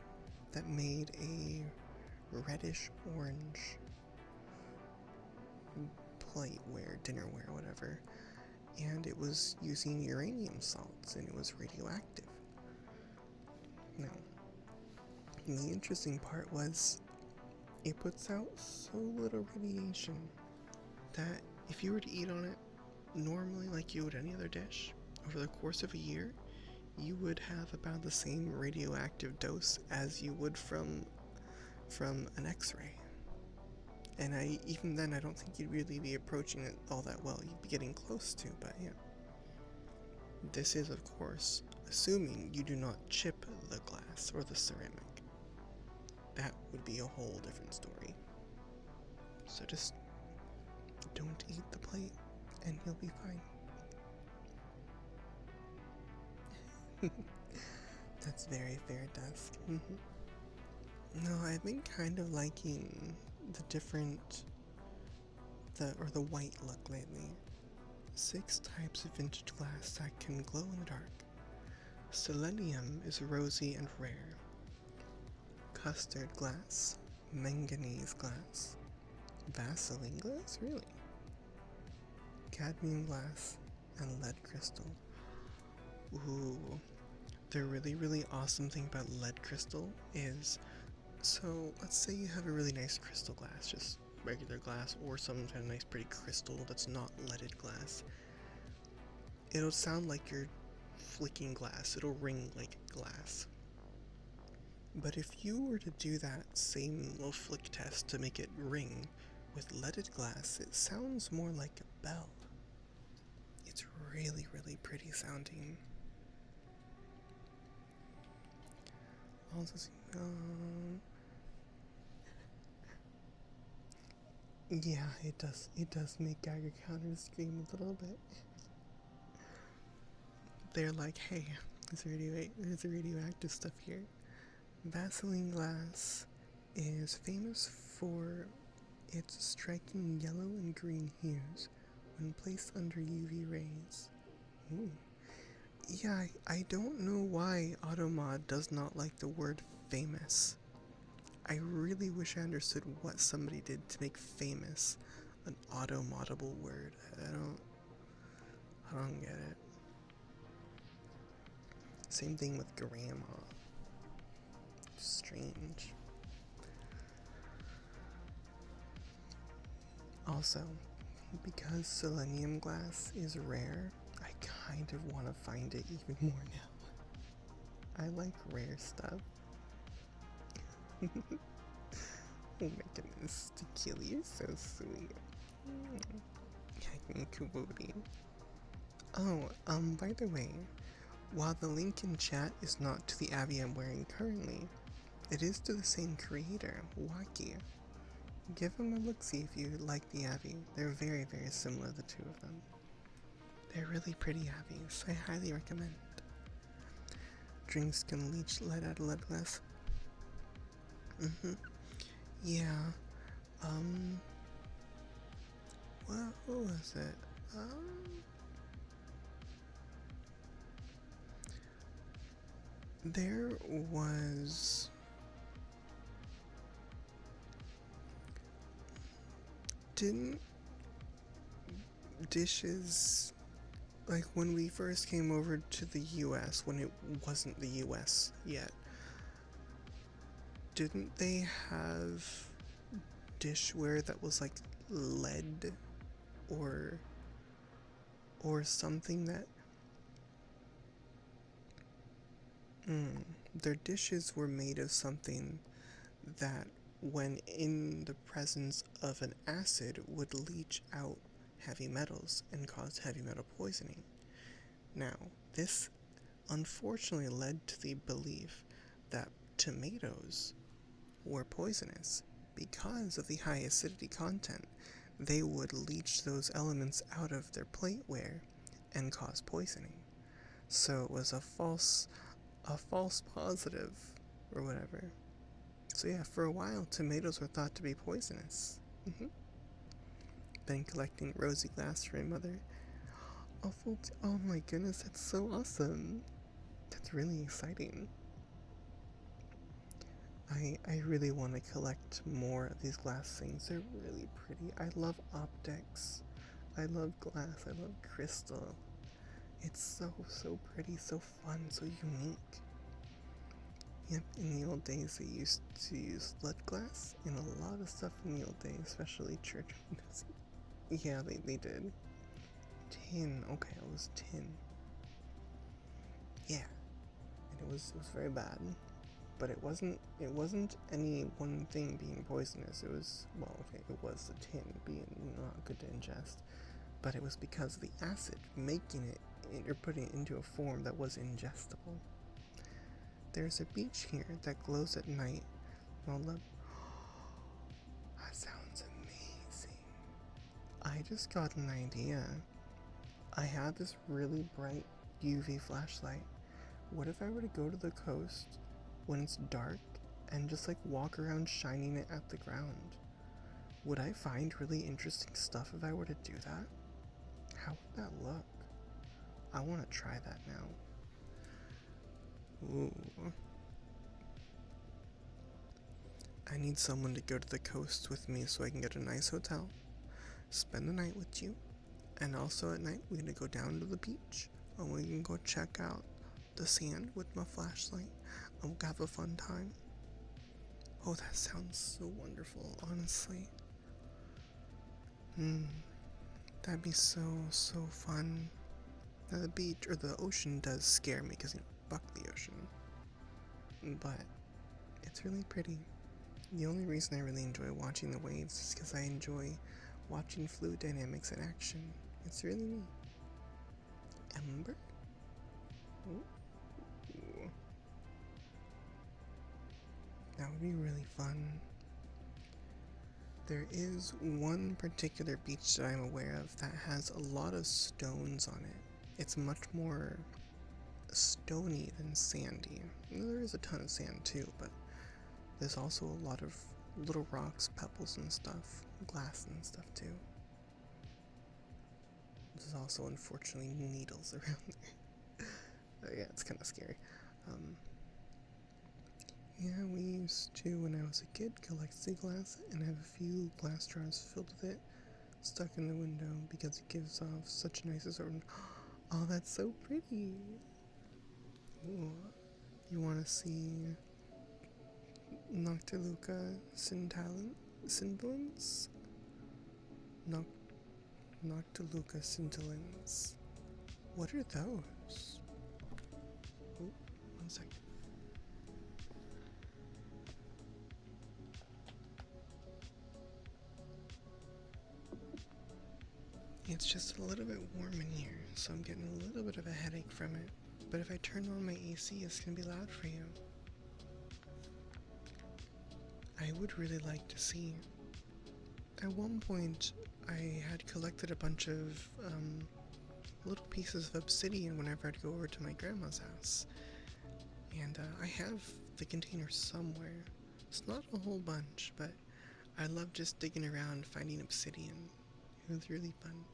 that made a reddish orange plateware, dinnerware, whatever, and it was using uranium salts and it was radioactive. Now, the interesting part was it puts out so little radiation that if you were to eat on it normally like you would any other dish, over the course of a year, you would have about the same radioactive dose as you would from an X-ray. And even then, I don't think you'd really be approaching it all that well. You'd be getting close to, but yeah. This is, of course, assuming you do not chip the glass or the ceramic. That would be a whole different story. So just don't eat the plate and you'll be fine. That's very fair, Dusk. No, I've been kind of liking the white look lately. 6 types of vintage glass that can glow in the dark. Selenium is rosy and rare. Custard glass, manganese glass, Vaseline glass, really? Cadmium glass, and lead crystal. Ooh, the really awesome thing about lead crystal is, so let's say you have a really nice crystal glass, just regular glass, or some kind of nice pretty crystal that's not leaded glass. It'll sound like you're flicking glass, it'll ring like glass. But if you were to do that same little flick test to make it ring with leaded glass, it sounds more like a bell. It's really pretty sounding. Also, yeah, it does make Geiger counters scream a little bit. They're like, hey, there's radioactive stuff here. Vaseline glass is famous for its striking yellow and green hues when placed under UV rays. Ooh. Yeah, I don't know why Automod does not like the word famous. I really wish I understood what somebody did to make famous an automodable word. I don't get it. Same thing with grandma. Strange. Also, because selenium glass is rare, I kind of want to find it even more now. I like rare stuff. Oh my goodness, Tequila, you're so sweet. Kubooty. Oh, by the way, while the link in chat is not to the Abby I'm wearing currently, it is to the same creator, Waki. Give him a look-see if you like the Abby. They're very similar, the two of them. They're really pretty Abbies. I highly recommend. Drinks can leach lead out of lead glass. Yeah. What was it? There was... Didn't dishes, like when we first came over to the US, when it wasn't the US yet, didn't they have dishware that was like lead or something that their dishes were made of something that when in the presence of an acid would leach out heavy metals and cause heavy metal poisoning. Now, this unfortunately led to the belief that tomatoes were poisonous because of the high acidity content. They would leach those elements out of their plateware and cause poisoning. So it was a false positive or whatever. So yeah, for a while, tomatoes were thought to be poisonous. Been collecting rosy glass for my mother. Oh my goodness, that's so awesome. That's really exciting. I really want to collect more of these glass things. They're really pretty. I love optics. I love glass. I love crystal. It's so pretty, so fun, so unique. Yep, in the old days they used to use lead glass in a lot of stuff in the old days, especially church windows. Yeah, they did. Tin. Okay, it was tin. Yeah, and it was very bad. But it wasn't any one thing being poisonous. It was, well, okay, it was the tin being not good to ingest, but it was because of the acid making it or putting it into a form that was ingestible. There's a beach here that glows at night. Well, look, that sounds amazing. I just got an idea. I have this really bright UV flashlight. What if I were to go to the coast when it's dark and just like walk around shining it at the ground? Would I find really interesting stuff if I were to do that? How would that look? I want to try that now. Ooh. I need someone to go to the coast with me so I can get a nice hotel, spend the night with you, and also at night we're gonna go down to the beach and we can go check out the sand with my flashlight and we'll have a fun time. Oh, that sounds so wonderful, honestly. That'd be so fun. Now the beach or the ocean does scare me because, fuck the ocean. But it's really pretty. The only reason I really enjoy watching the waves is because I enjoy watching fluid dynamics in action. It's really neat. Ember? Ooh. That would be really fun. There is one particular beach that I'm aware of that has a lot of stones on it. It's much more stony than sandy. There is a ton of sand too, but there's also a lot of little rocks, pebbles and stuff, glass and stuff too. There's also unfortunately needles around there. Yeah, it's kind of scary. Yeah, we used to, when I was a kid, collect sea glass and have a few glass jars filled with it stuck in the window because it gives off such a nice assortment. Oh, that's so pretty. Ooh. You want to see Noctiluca scintillans? Noctiluca scintillans. What are those? Oh, 1 second. It's just a little bit warm in here, so I'm getting a little bit of a headache from it. But if I turn on my AC, it's gonna be loud for you. I would really like to see. At one point, I had collected a bunch of little pieces of obsidian whenever I'd go over to my grandma's house. And I have the container somewhere. It's not a whole bunch, but I love just digging around finding obsidian. It was really fun.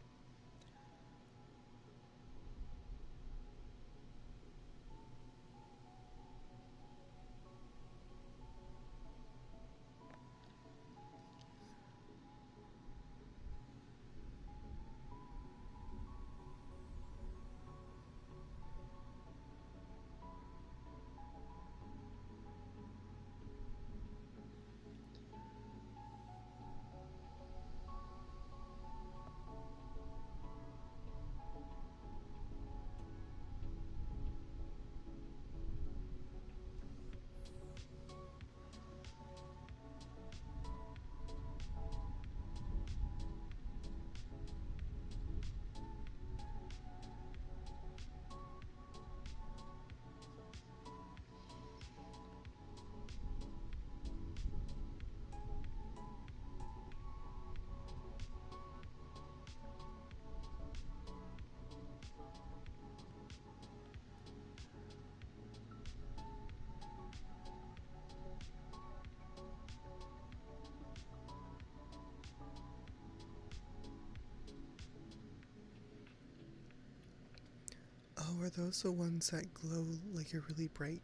Oh, are those the ones that glow like a really bright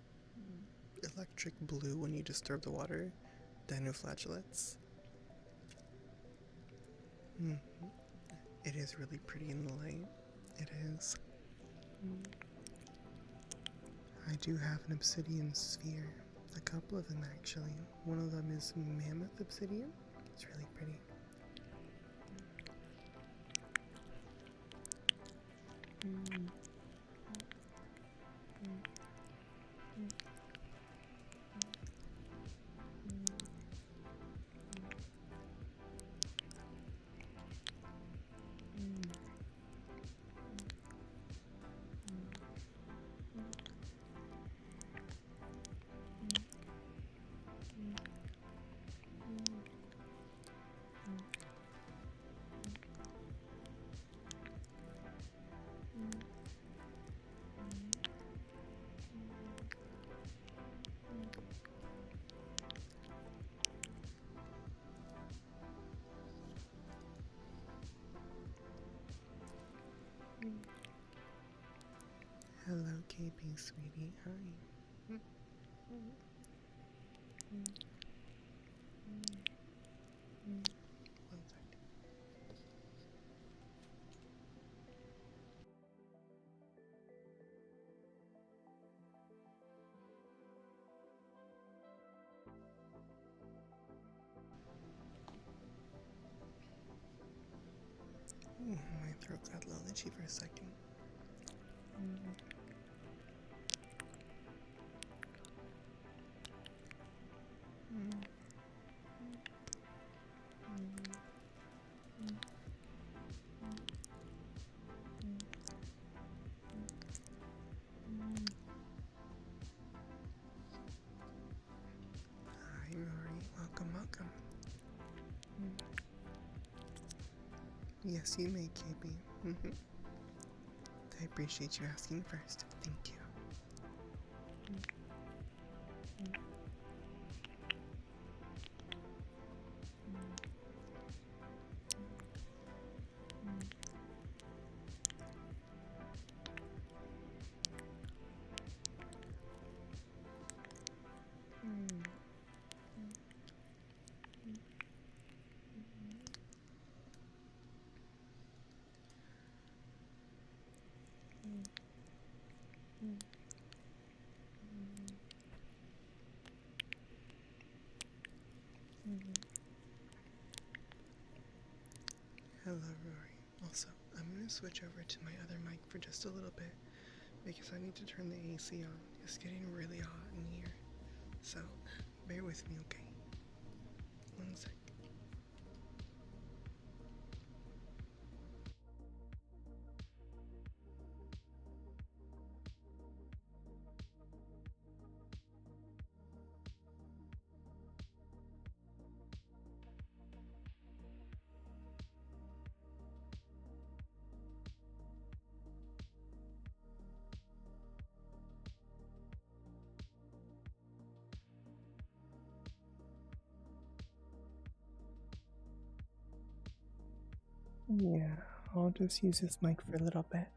electric blue when you disturb the water? Dinoflagellates. Mm. It is really pretty in the light. It is. I do have an obsidian sphere. A couple of them actually. One of them is mammoth obsidian. It's really pretty. Hello, KB, sweetie. Hi. One sec. Ooh, my throat got a little itchy for a second. Hi, Rory. Welcome, welcome. Yes, you may, KB. I appreciate you asking first. Thank you. Hello, Rory. Also, I'm going to switch over to my other mic for just a little bit because I need to turn the AC on. It's getting really hot in here. So, bear with me, okay? One sec. Yeah, I'll just use this mic for a little bit.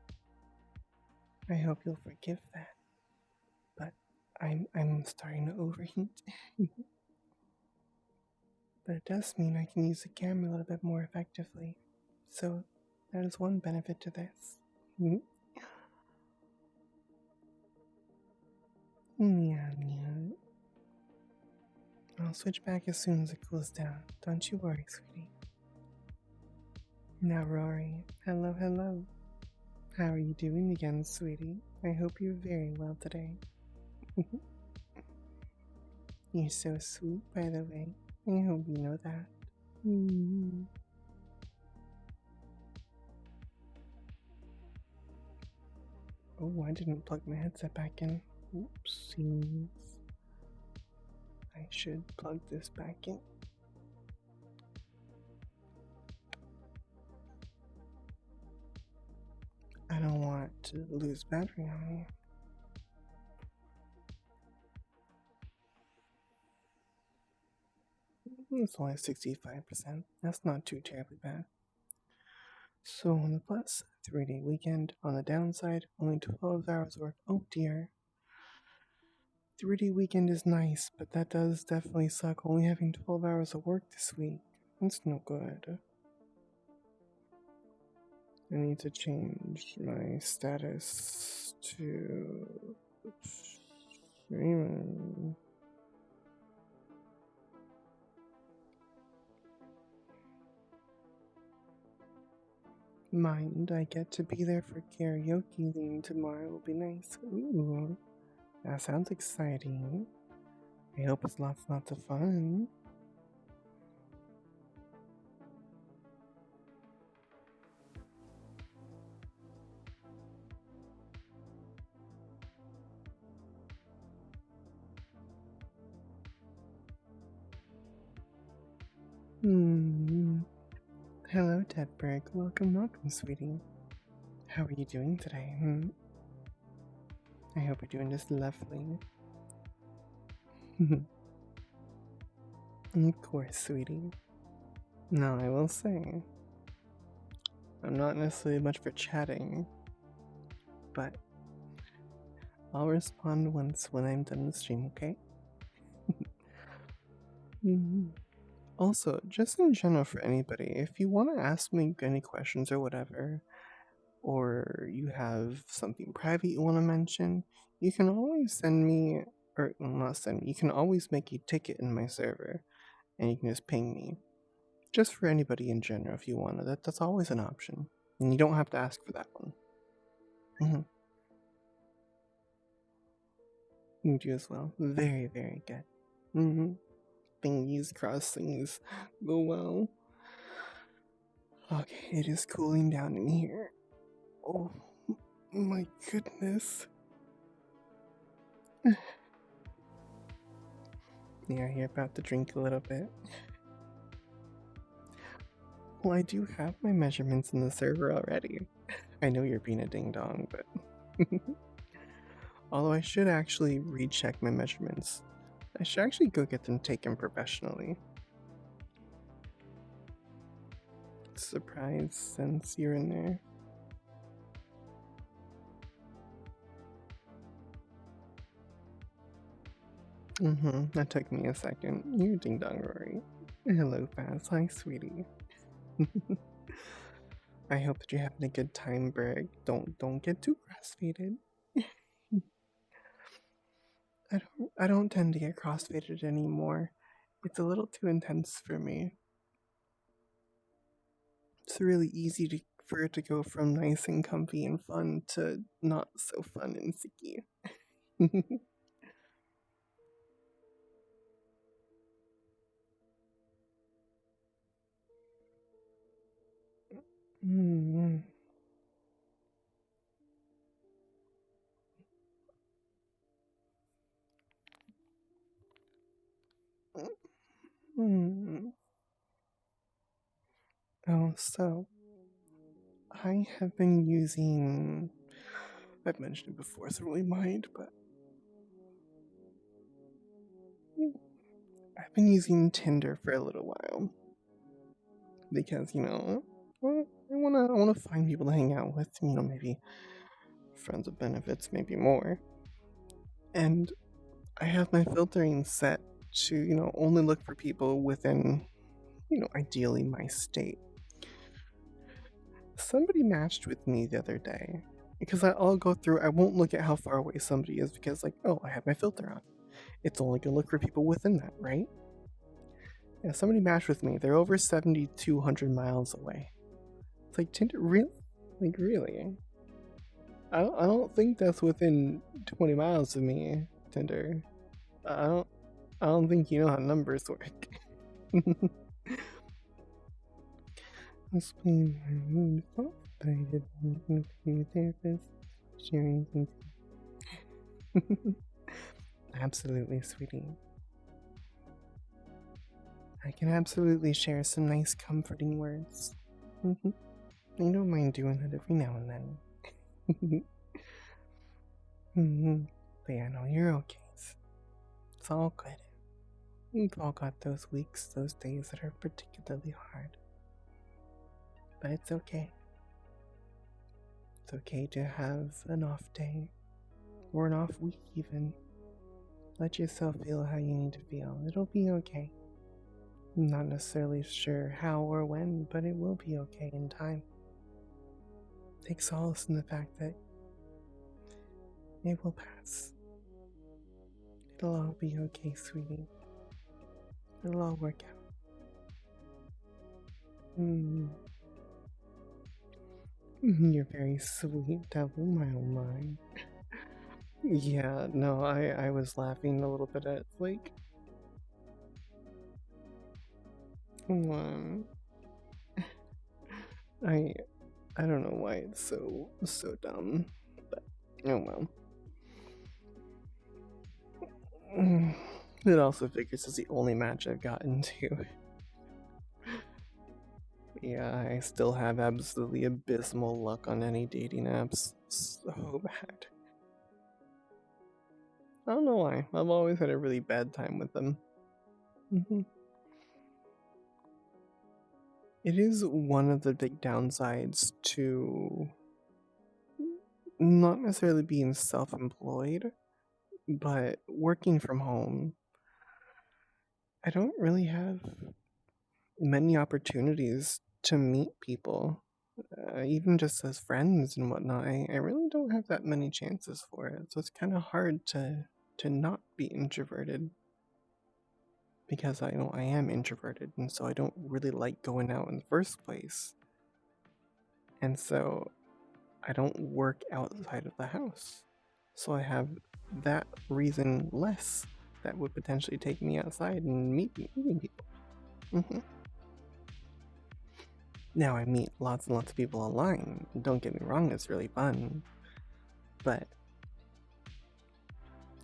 I hope you'll forgive that. But I'm starting to overheat. But it does mean I can use the camera a little bit more effectively. So that is one benefit to this. Yeah, yeah. I'll switch back as soon as it cools down. Don't you worry, sweetie. Now, Rory, hello, hello. How are you doing again, sweetie? I hope you're very well today. You're so sweet, by the way. I hope you know that. Oh, I didn't plug my headset back in. Oopsies. I should plug this back in. I don't want to lose battery on me. It's only 65%. That's not too terribly bad. So on the plus, 3-day weekend. On the downside, only 12 hours work. Oh dear. 3-day weekend is nice, but that does definitely suck only having 12 hours of work this week. That's no good. I need to change my status to streamer. Mind, I get to be there for karaoke theme tomorrow. Will be nice. Ooh, that sounds exciting. I hope it's lots of fun. Hello, Tedberg. Welcome, sweetie. How are you doing today? I hope you're doing just lovely. Of course, sweetie. No, I will say, I'm not necessarily much for chatting, but I'll respond once when I'm done the stream, okay? Also, just in general for anybody, if you want to ask me any questions or whatever, or you have something private you want to mention, you can always send me, or not send me, you can always make a ticket in my server, and you can just ping me. Just for anybody in general, if you want to. That's always an option. And you don't have to ask for that one. You do as well. Very, very good. Thingies, cross things go well. Okay, it is cooling down in here. Oh my goodness. Yeah, you're about to drink a little bit. Well, I do have my measurements in the server already. I know you're being a ding dong, but. Although I should actually recheck my measurements. I should actually go get them taken professionally. Surprise, since you're in there. That took me a second. You're ding dong, Rory. Hello, Faz. Hi, sweetie. I hope that you're having a good time, Berg. Don't get too crossfaded. I don't tend to get crossfaded anymore. It's a little too intense for me. It's really easy for it to go from nice and comfy and fun to not so fun and sicky. Oh, so I have been using. I've mentioned it before, so really mind, but I've been using Tinder for a little while because I wanna find people to hang out with. Maybe friends with benefits, maybe more. And I have my filtering set to only look for people within ideally my state. Somebody matched with me the other day because I'll go through. I won't look at how far away somebody is because I have my filter on. It's only gonna look for people within that, right? Yeah, somebody matched with me. They're over 7,200 miles away. It's like, Tinder, really? Like, really? I don't think that's within 20 miles of me, Tinder. I don't think you know how numbers work. Absolutely, sweetie. I can absolutely share some nice comforting words. I don't mind doing that every now and then. But yeah, no, you're okay. It's all good. We've all got those weeks, those days that are particularly hard. But it's okay. It's okay to have an off day, or an off week even. Let yourself feel how you need to feel. It'll be okay. I'm not necessarily sure how or when, but it will be okay in time. Take solace in the fact that it will pass. It'll all be okay, sweetie. It'll all work out. You're very sweet, devil, my oh my. Yeah, no, I was laughing a little bit at, like, I don't know why it's so dumb, but oh well. It also figures it's the only match I've gotten to. Yeah, I still have absolutely abysmal luck on any dating apps. So bad. I don't know why. I've always had a really bad time with them. It is one of the big downsides to not necessarily being self-employed, but working from home. I don't really have many opportunities to meet people, even just as friends and whatnot. I really don't have that many chances for it, so it's kind of hard to not be introverted, because I know I am introverted, and so I don't really like going out in the first place, and so I don't work outside of the house, so I have that reason less that would potentially take me outside and meeting people. Now I meet lots and lots of people online. Don't get me wrong, it's really fun, but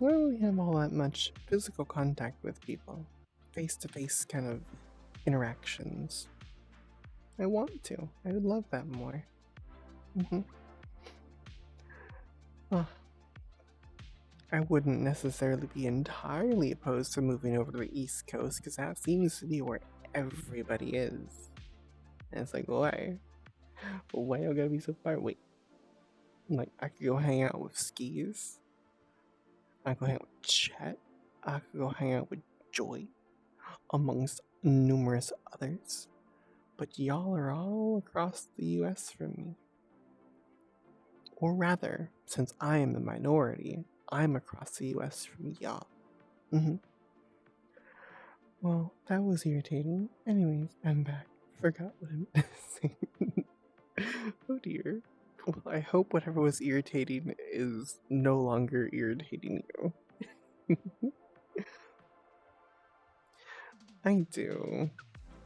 I don't really have all that much physical contact with people, face-to-face kind of interactions. I want to. I would love that more. I wouldn't necessarily be entirely opposed to moving over to the East Coast, because that seems to be where everybody is. And it's like, why? Why y'all gotta be so far away? Like, I could go hang out with Skis. I could go hang out with Chet. I could go hang out with Joy, amongst numerous others. But y'all are all across the US from me. Or rather, since I am the minority, I'm across the US from y'all. Well, that was irritating. Anyways, I'm back. Forgot what I'm saying. Oh dear. Well, I hope whatever was irritating is no longer irritating you. I do.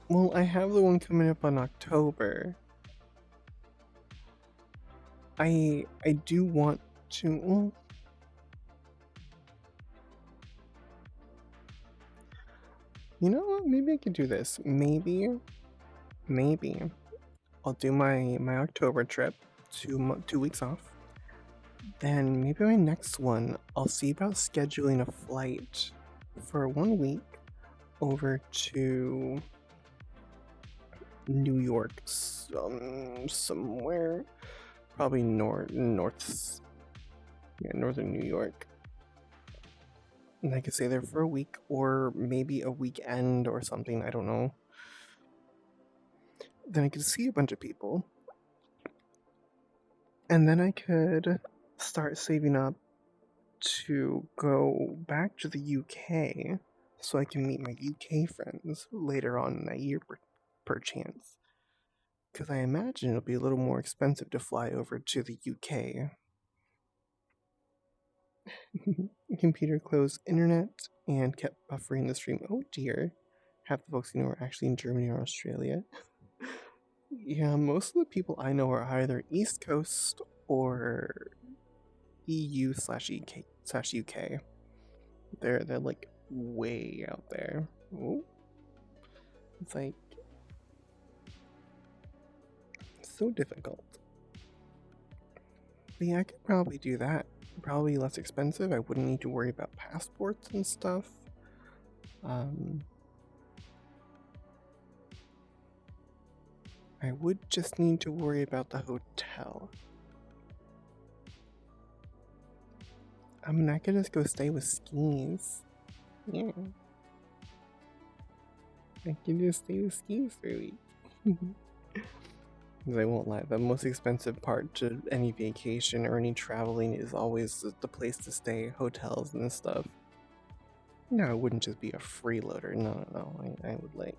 Well, I have the one coming up on October. I do want to... Well, you know what? Maybe I could do this. Maybe I'll do my October trip, 2 weeks off. Then maybe my next one, I'll see about scheduling a flight for 1 week over to New York, somewhere, probably northern New York. And I could stay there for a week, or maybe a weekend or something, I don't know. Then I could see a bunch of people. And then I could start saving up to go back to the UK so I can meet my UK friends later on in that year, perchance. Because I imagine it'll be a little more expensive to fly over to the UK. Computer closed internet and kept buffering the stream. Oh dear. Half the folks you know are actually in Germany or Australia. Yeah, most of the people I know are either East Coast or EU/UK. They're like way out there. Oh. It's like so difficult. But yeah, I could probably do that. Probably less expensive. I wouldn't need to worry about passports and stuff. I would just need to worry about the hotel. I'm not gonna just go stay with skis. Yeah. I can just stay with skis for a week. Because I won't lie, the most expensive part to any vacation or any traveling is always the place to stay, hotels and stuff. No, it wouldn't just be a freeloader. No. I would like.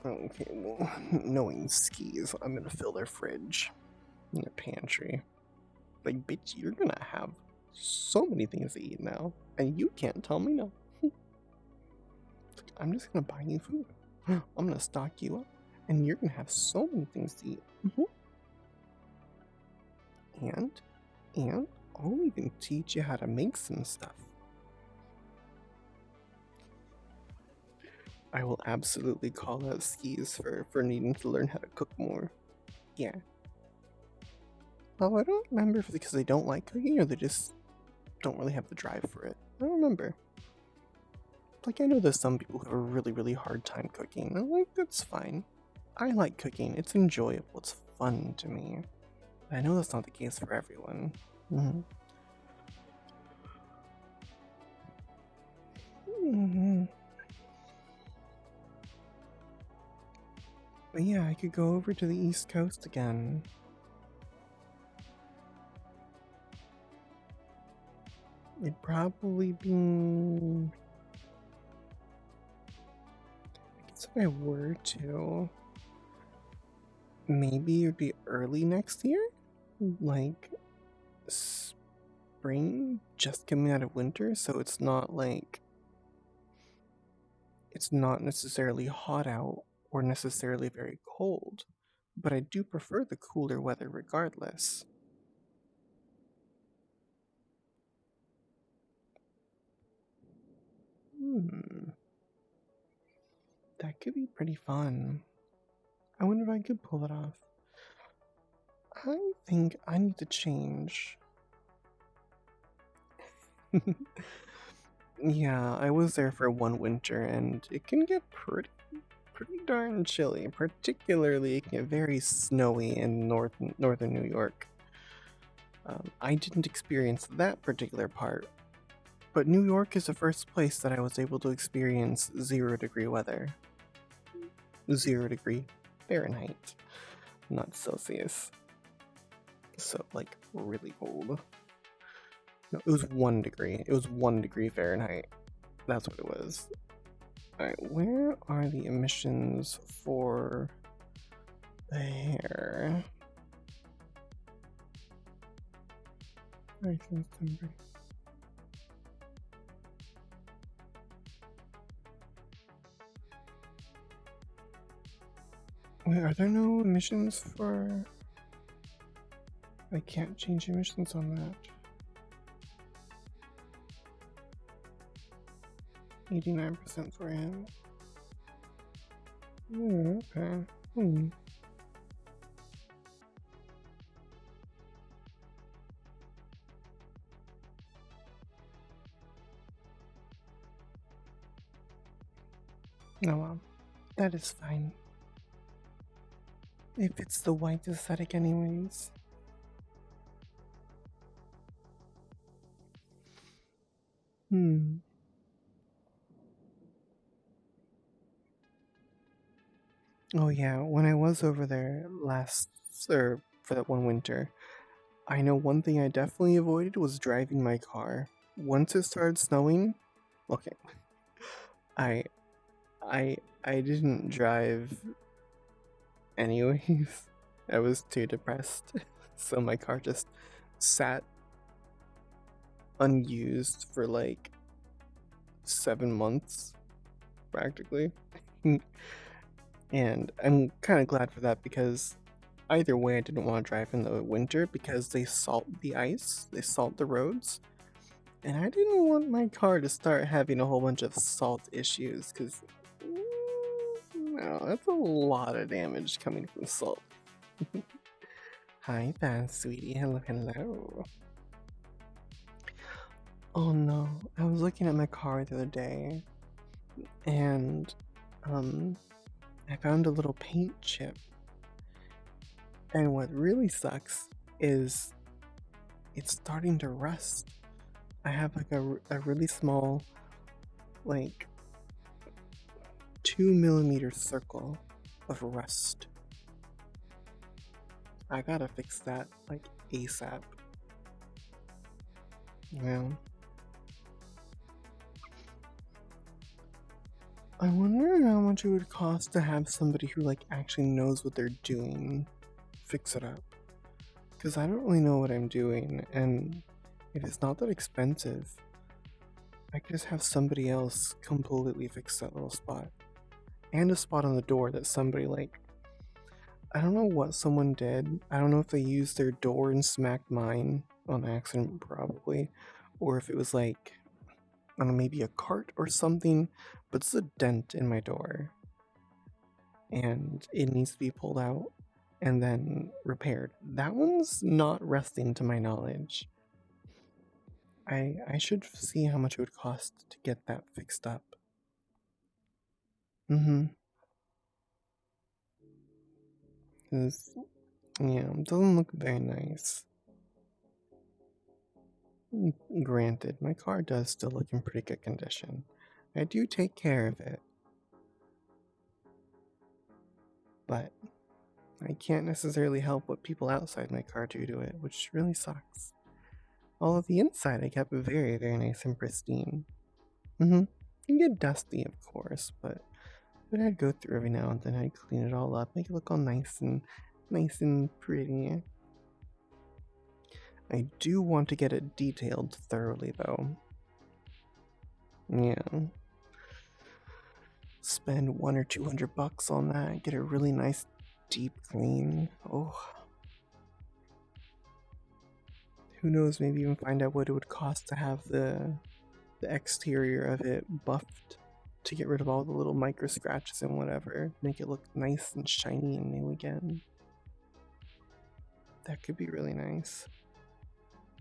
Okay, well, knowing skis, I'm gonna fill their fridge and their pantry. Like, bitch, you're gonna have so many things to eat now, and you can't tell me no. I'm just gonna buy you food. I'm gonna stock you up, and you're gonna have so many things to eat. And I'll even teach you how to make some stuff. I will absolutely call out skis for needing to learn how to cook more. Yeah. Well, I don't remember if it's because they don't like cooking or they just don't really have the drive for it. I don't remember. Like, I know there's some people who have a really, really hard time cooking. I'm like, that's fine. I like cooking. It's enjoyable. It's fun to me. But I know that's not the case for everyone. But yeah, I could go over to the East Coast again. It'd probably be... I guess if I were to... Maybe it would be early next year? Like... spring? Just coming out of winter, so it's not like... It's not necessarily hot out or necessarily very cold, but I do prefer the cooler weather regardless. That could be pretty fun. I wonder if I could pull it off. I think I need to change. Yeah, I was there for one winter and it can get pretty darn chilly. Particularly, it can get very snowy in northern New York. I didn't experience that particular part, but New York is the first place that I was able to experience 0-degree weather. 0-degree Fahrenheit, not Celsius. So, like, really cold. No, it was 1 degree. It was 1 degree Fahrenheit. That's what it was. Alright, where are the emissions for the hair? Wait, are there no emissions for... I can't change emissions on that. 89% for him. Okay. Oh well, that is fine. If it's the white aesthetic anyways. Oh yeah, when I was over there for that one winter, I know one thing I definitely avoided was driving my car. Once it started snowing, okay, I didn't drive anyways. I was too depressed, so my car just sat unused for like 7 months, practically. And I'm kind of glad for that because either way, I didn't want to drive in the winter because they salt the ice, they salt the roads, and I didn't want my car to start having a whole bunch of salt issues because that's a lot of damage coming from salt. Hi there, sweetie. Hello. Oh no, I was looking at my car the other day, and I found a little paint chip. And what really sucks is it's starting to rust. I have like a really small, like 2 millimeter circle of rust. I gotta fix that like ASAP. Yeah. I wonder how much it would cost to have somebody who like actually knows what they're doing fix it up. Because I don't really know what I'm doing, and if it's not that expensive, I could just have somebody else completely fix that little spot. And a spot on the door that somebody like, I don't know what someone did. I don't know if they used their door and smacked mine on accident, probably, or if it was like, I don't know, maybe a cart or something, but it's a dent in my door. And it needs to be pulled out and then repaired. That one's not resting to my knowledge. I should see how much it would cost to get that fixed up. Mm-hmm. Yeah, it doesn't look very nice. Granted, my car does still look in pretty good condition. I do take care of it. But I can't necessarily help what people outside my car do to it, which really sucks. All of the inside I kept very, very nice and pristine. Mm-hmm. You get dusty, of course, but I'd go through every now and then. I'd clean it all up, make it look all nice and pretty. I do want to get it detailed thoroughly, though. Yeah. Spend $100 or $200 on that. Get a really nice deep clean. Oh. Who knows? Maybe even find out what it would cost to have the exterior of it buffed to get rid of all the little micro scratches and whatever. Make it look nice and shiny and new again. That could be really nice.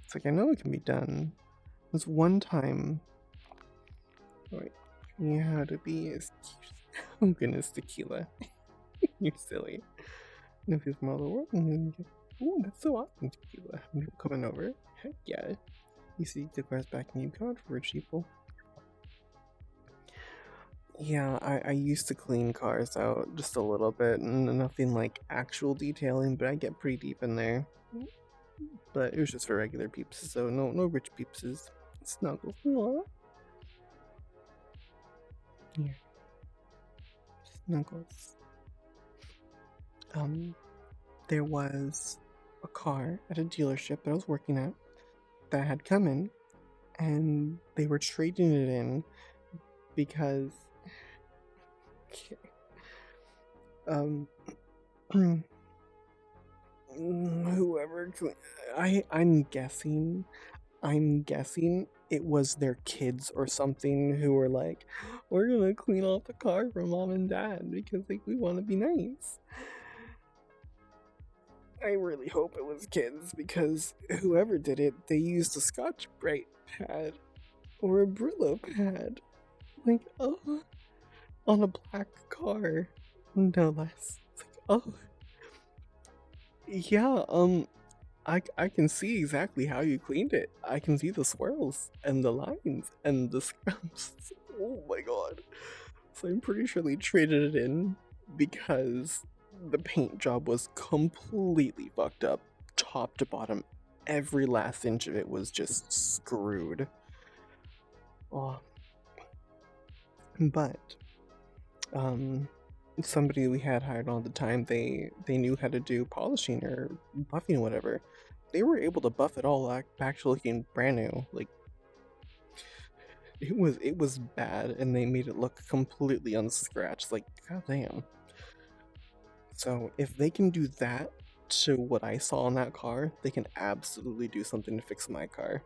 It's like, I know it can be done. There's one time. Wait, you had to be as cute. Oh goodness, tequila. You're silly. And if it's more of the world, oh, that's so awesome, tequila. People coming over. Heck yeah. You see the cars back in you card for rich people. Yeah, I used to clean cars out just a little bit, and nothing like actual detailing, but I get pretty deep in there. But it was just for regular peeps, so no rich peepses. Snuggles. Aww. Here. Snuggles. There was a car at a dealership that I was working at that had come in, and they were trading it in because whoever I'm guessing it was their kids or something who were like, we're gonna clean off the car for mom and dad because like we want to be nice. I really hope it was kids, because whoever did it, they used a Scotch-Brite pad or a Brillo pad, like, oh, on a black car, no less. It's like, oh, yeah, I can see exactly how you cleaned it. I can see the swirls and the lines and the scrubs. Oh my god. So I'm pretty sure they traded it in because the paint job was completely fucked up, top to bottom. Every last inch of it was just screwed. Oh. But somebody we had hired all the time, they knew how to do polishing or buffing or whatever. They were able to buff it all back to looking brand new. Like, it was bad, and they made it look completely unscratched. Like, goddamn. So if they can do that to what I saw in that car, they can absolutely do something to fix my car.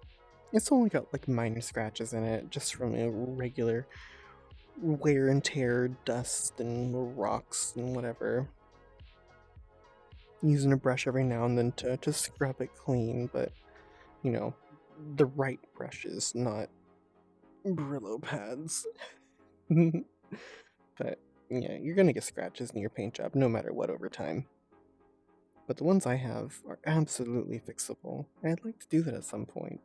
It's only got like minor scratches in it, just from a regular wear and tear, dust and rocks and whatever. Using a brush every now and then to scrub it clean, but you know, the right brushes, not Brillo pads. But yeah, you're gonna get scratches in your paint job no matter what over time. But the ones I have are absolutely fixable. I'd like to do that at some point.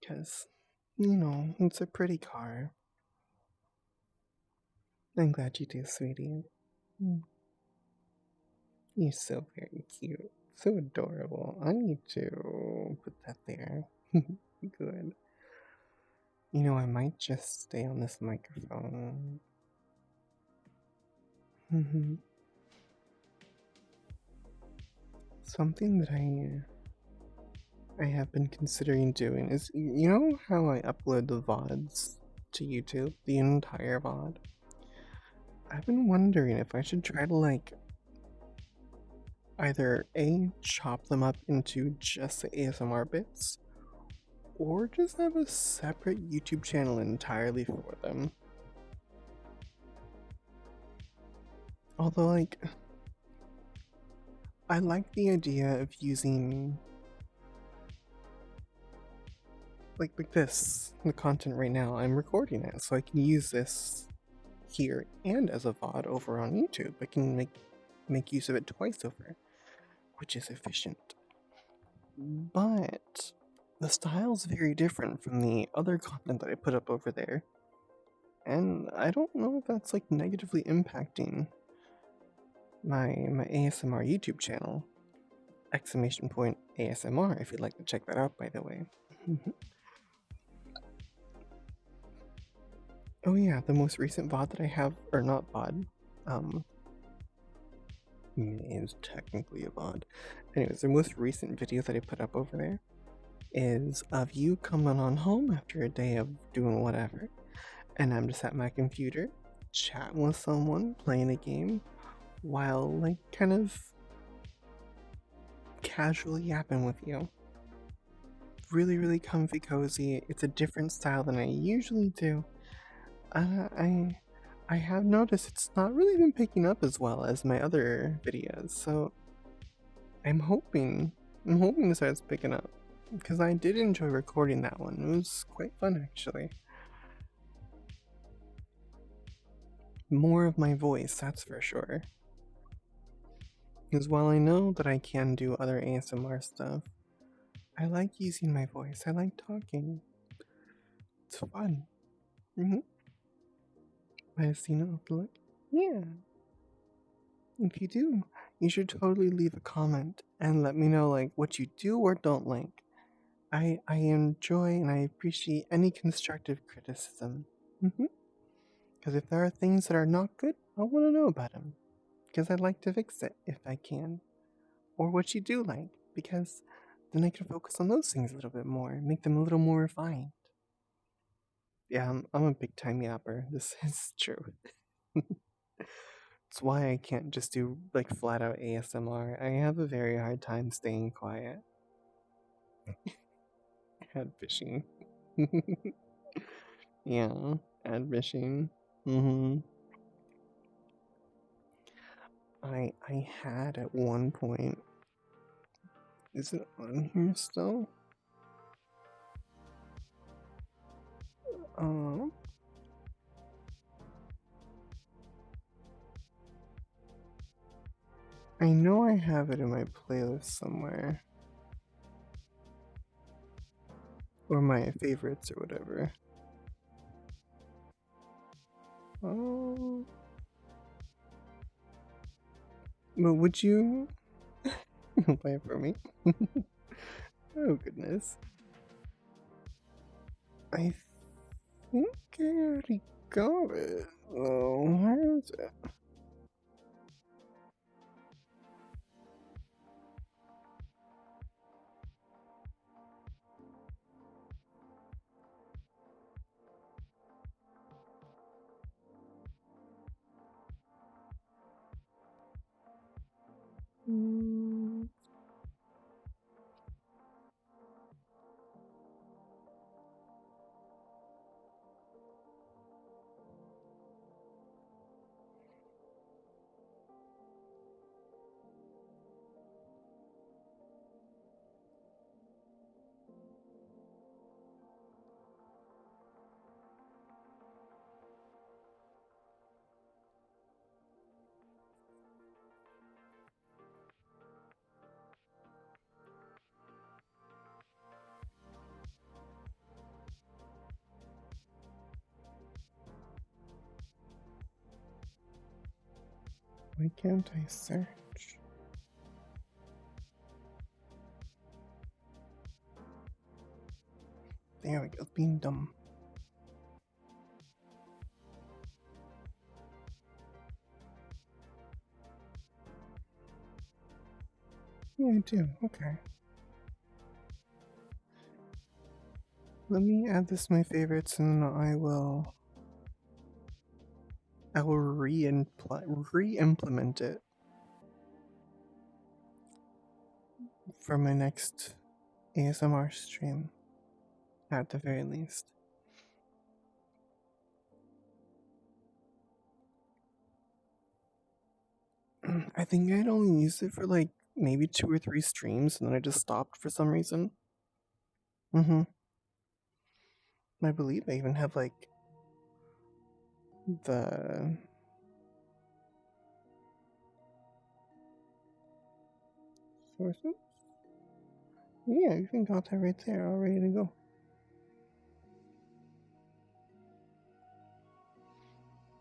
Because, it's a pretty car. I'm glad you do, sweetie. Mm. You're so very cute. So adorable. I need to put that there. Good. I might just stay on this microphone. Something that I have been considering doing is, how I upload the VODs to YouTube, the entire VOD? I've been wondering if I should try to either chop them up into just the ASMR bits, or just have a separate YouTube channel entirely for them. Although, I like the idea of using like this, the content right now. I'm recording it, so I can use this here and as a VOD over on YouTube. I can make use of it twice over, which is efficient. But the style's very different from the other content that I put up over there, and I don't know if that's negatively impacting my ASMR YouTube channel. Exclamation point ASMR if you'd like to check that out, by the way. Oh yeah, the most recent VOD that I have, or not VOD, is technically a VOD. Anyways, the most recent video that I put up over there is of you coming on home after a day of doing whatever, and I'm just at my computer, chatting with someone, playing a game, while kind of casually yapping with you. Really, really comfy, cozy. It's a different style than I usually do. I have noticed it's not really been picking up as well as my other videos, so I'm hoping this starts picking up, because I did enjoy recording that one. It was quite fun, actually. More of my voice, that's for sure. Because while I know that I can do other ASMR stuff, I like using my voice. I like talking. It's fun. I see no look. Yeah. If you do, you should totally leave a comment and let me know what you do or don't like. I enjoy and I appreciate any constructive criticism. Because if there are things that are not good, I want to know about them. Because I'd like to fix it if I can. Or what you do like, because then I can focus on those things a little bit more, make them a little more refined. Yeah, I'm a big time yapper. This is true. It's why I can't just do flat out ASMR. I have a very hard time staying quiet. Ad fishing. Yeah, ad fishing. I had at one point. Is it on here still? I know I have it in my playlist somewhere. Or my favorites or whatever. Oh. But would you play it for me? Oh goodness. I think I already got it. Oh, where is it? Why can't I search? There we go, being dumb. Yeah, I do. Okay. Let me add this to my favorites and I will re-implement it for my next ASMR stream, at the very least. I think I'd only used it for like maybe 2 or 3 streams and then I just stopped for some reason. I believe I even have like the sources. Yeah, you can got that right there, all ready to go.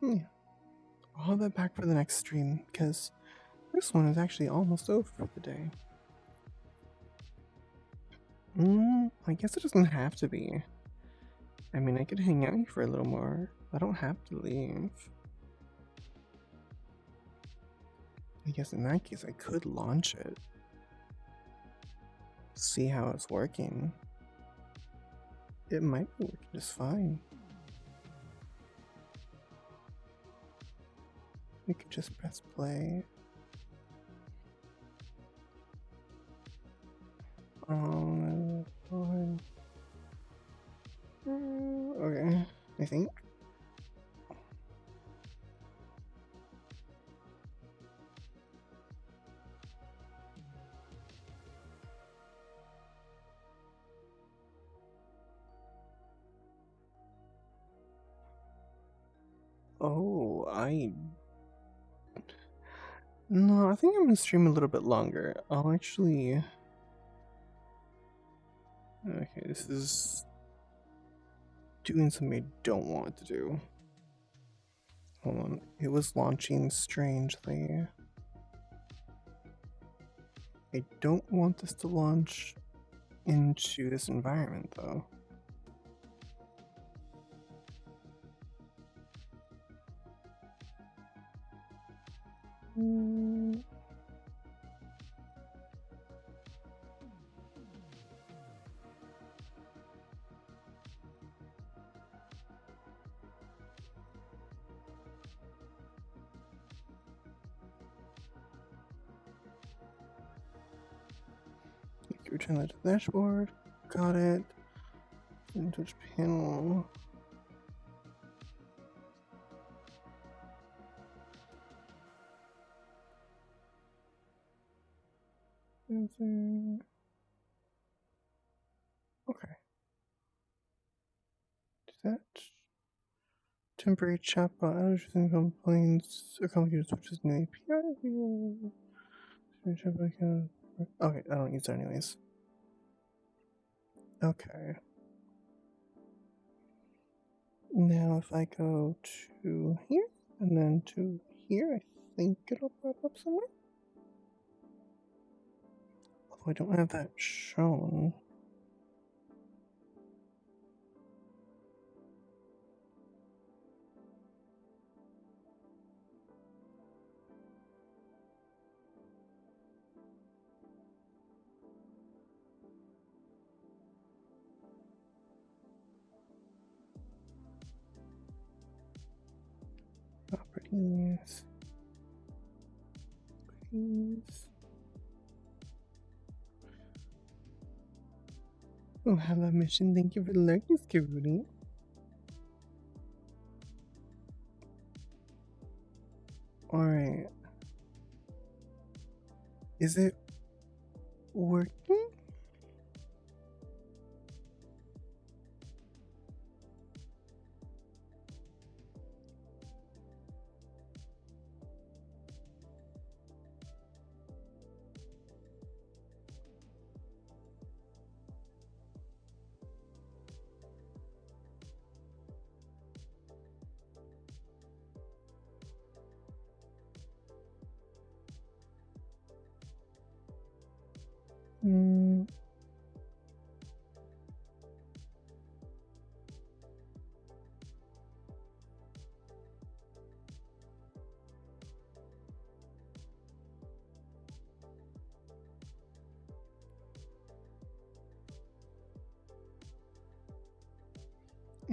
Yeah, I'll have that back for the next stream because this one is actually almost over for the day. I guess it doesn't have to be. I mean, I could hang out here for a little more. I don't have to leave. I guess in that case, I could launch it. See how it's working. It might be working just fine. We could just press play. Okay, I think. Oh, no, I think I'm gonna stream a little bit longer. I'll actually... Okay, this is doing something I don't want to do. Hold on, it was launching strangely. I don't want this to launch into this environment though. Return that to the dashboard. Got it. Touch panel. Okay. Do that. Temporary chatbot outages and complaints. A complicated switches in the API. Okay, I don't use it anyways. Okay. Now if I go to here and then to here, I think it'll pop up somewhere. Although I don't have that shown. Properties. Oh, have a mission. Thank you for the lurking, Skibidi. Alright. Is it working?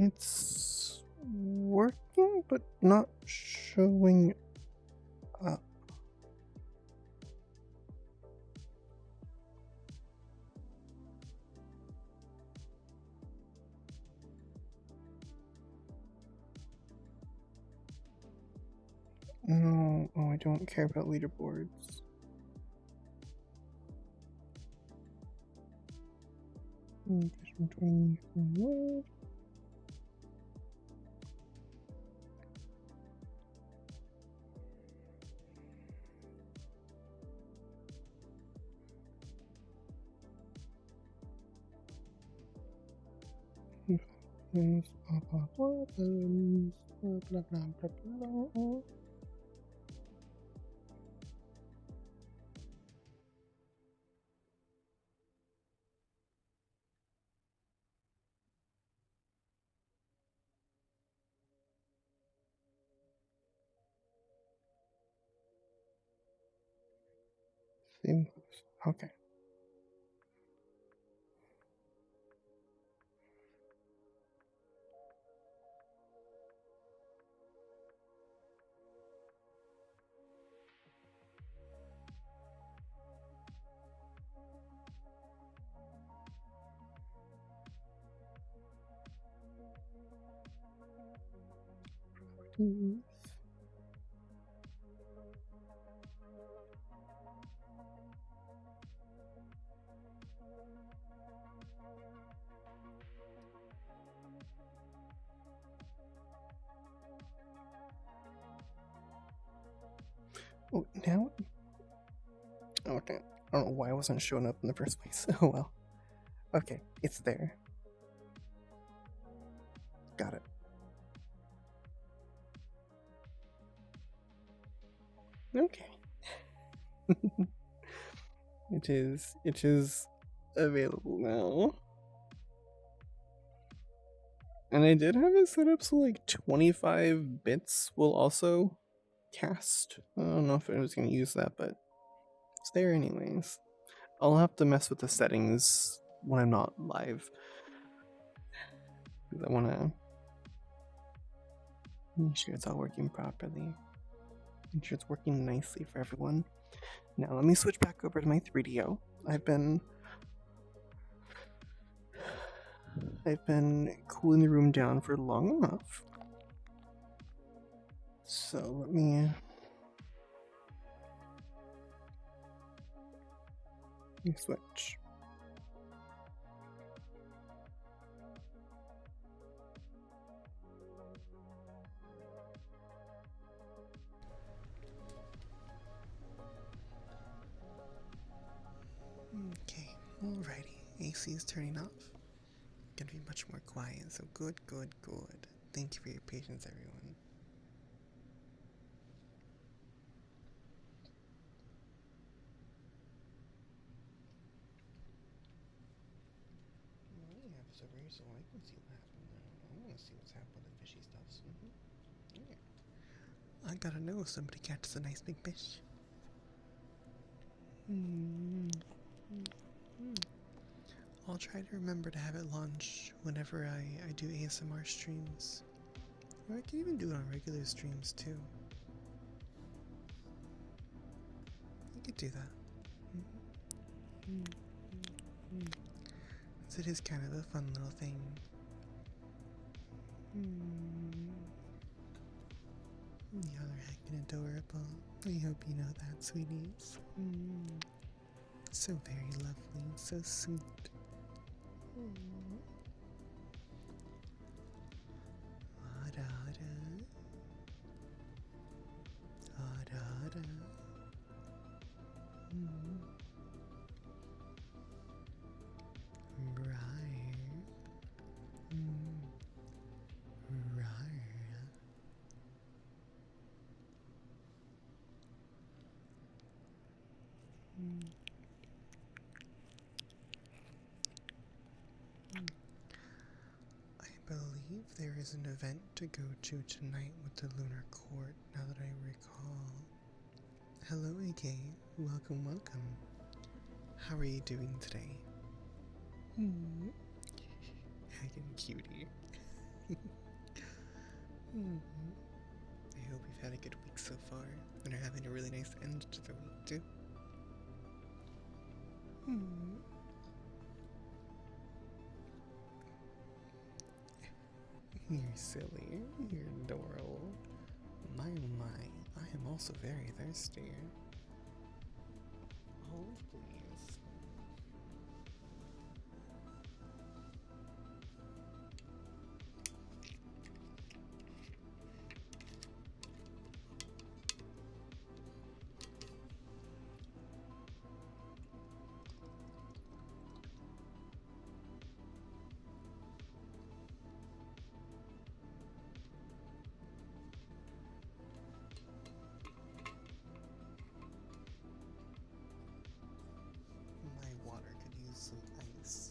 It's working, but not showing up. No, oh, I don't care about leaderboards. Okay. Oh, now? Okay. I don't know why I wasn't showing up in the first place. Oh well. Okay, it's there. Got it. Okay. It is available now. And I did have it set up so like 25 bits will also cast. I don't know if I was going to use that, but it's there anyways. I'll have to mess with the settings when I'm not live. Because I want to make sure it's all working properly. Make sure it's working nicely for everyone. Now let me switch back over to my 3DO. I've been cooling the room down for long enough. So let me switch. Okay, alrighty. AC is turning off. Gonna be much more quiet, so good. Thank you for your patience, everyone. Well, you have so very so I can see what happened there. I want to see what's happened with the fishy stuffs. Yeah. I gotta know if somebody catches a nice big fish. I'll try to remember to have it launch whenever I do ASMR streams. Or I can even do it on regular streams too. I could do that. So it is kind of a fun little thing. Y'all are heckin' adorable. I hope you know that, sweeties. So very lovely, so sweet. I believe there is an event to go to tonight with the Lunar Court, now that I recall. Hello, AK. Welcome. How are you doing today? Heckin' cutie. Hmm. I hope you've had a good week so far and are having a really nice end to the week too. Hmm. You're silly. You're adorable. My oh my, I am also very thirsty. Hold please. My water could use some ice.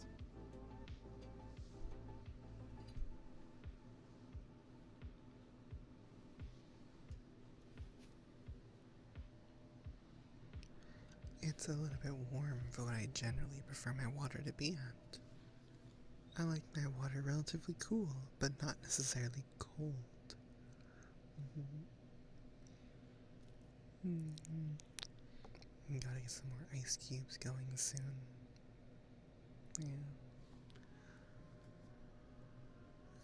It's a little bit warm for what I generally prefer my water to be at. I like my water relatively cool, but not necessarily cold. Gotta get some more ice cubes going soon. Yeah.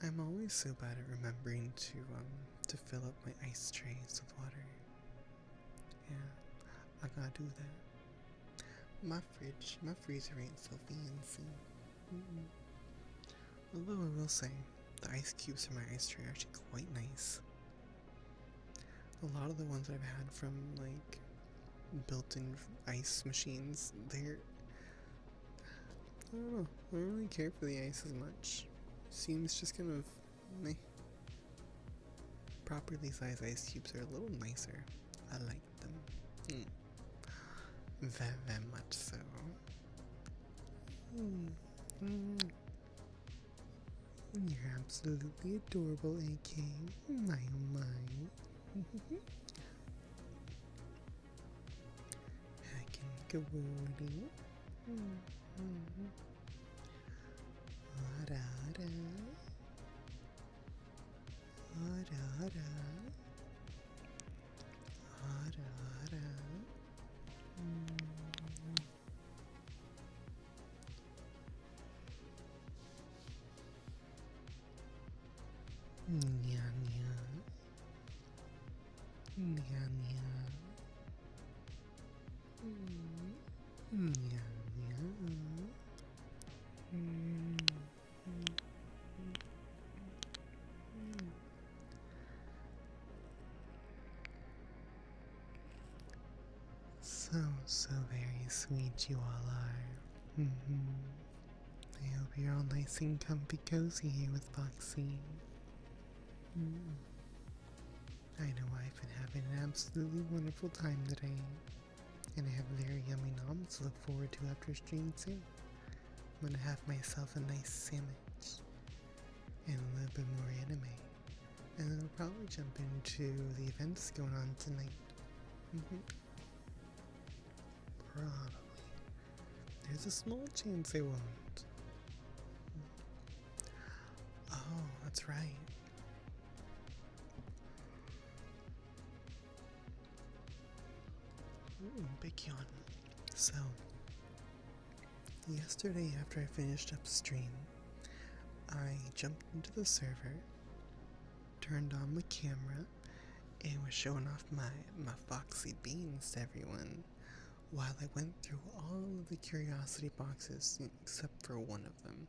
I'm always so bad at remembering to fill up my ice trays with water. Yeah, I gotta do that. My freezer ain't so fancy. Although I will say, the ice cubes in my ice tray are actually quite nice. A lot of the ones I've had from like built-in ice machines, they're I don't know. I don't really care for the ice as much. Seems just kind of meh. Properly sized ice cubes are a little nicer. I like them. Very, very much so. You're absolutely adorable, AK. My oh my. Hacking Kawoody. Ara-ra. Ara-ra. Ara-ra. Nya nya. Nya nya. Nya nya. So very sweet you all are. I hope you're all nice and comfy cozy here with Foxxy. I know I've been having an absolutely wonderful time today. And I have very yummy noms to look forward to after stream too. I'm gonna have myself a nice sandwich and a little bit more anime. And then I'll probably jump into the events going on tonight. Probably. There's a small chance I won't. Oh, that's right. Big yawn. So, yesterday after I finished up stream, I jumped into the server, turned on the camera, and was showing off my Foxxy beans to everyone while I went through all of the curiosity boxes except for one of them.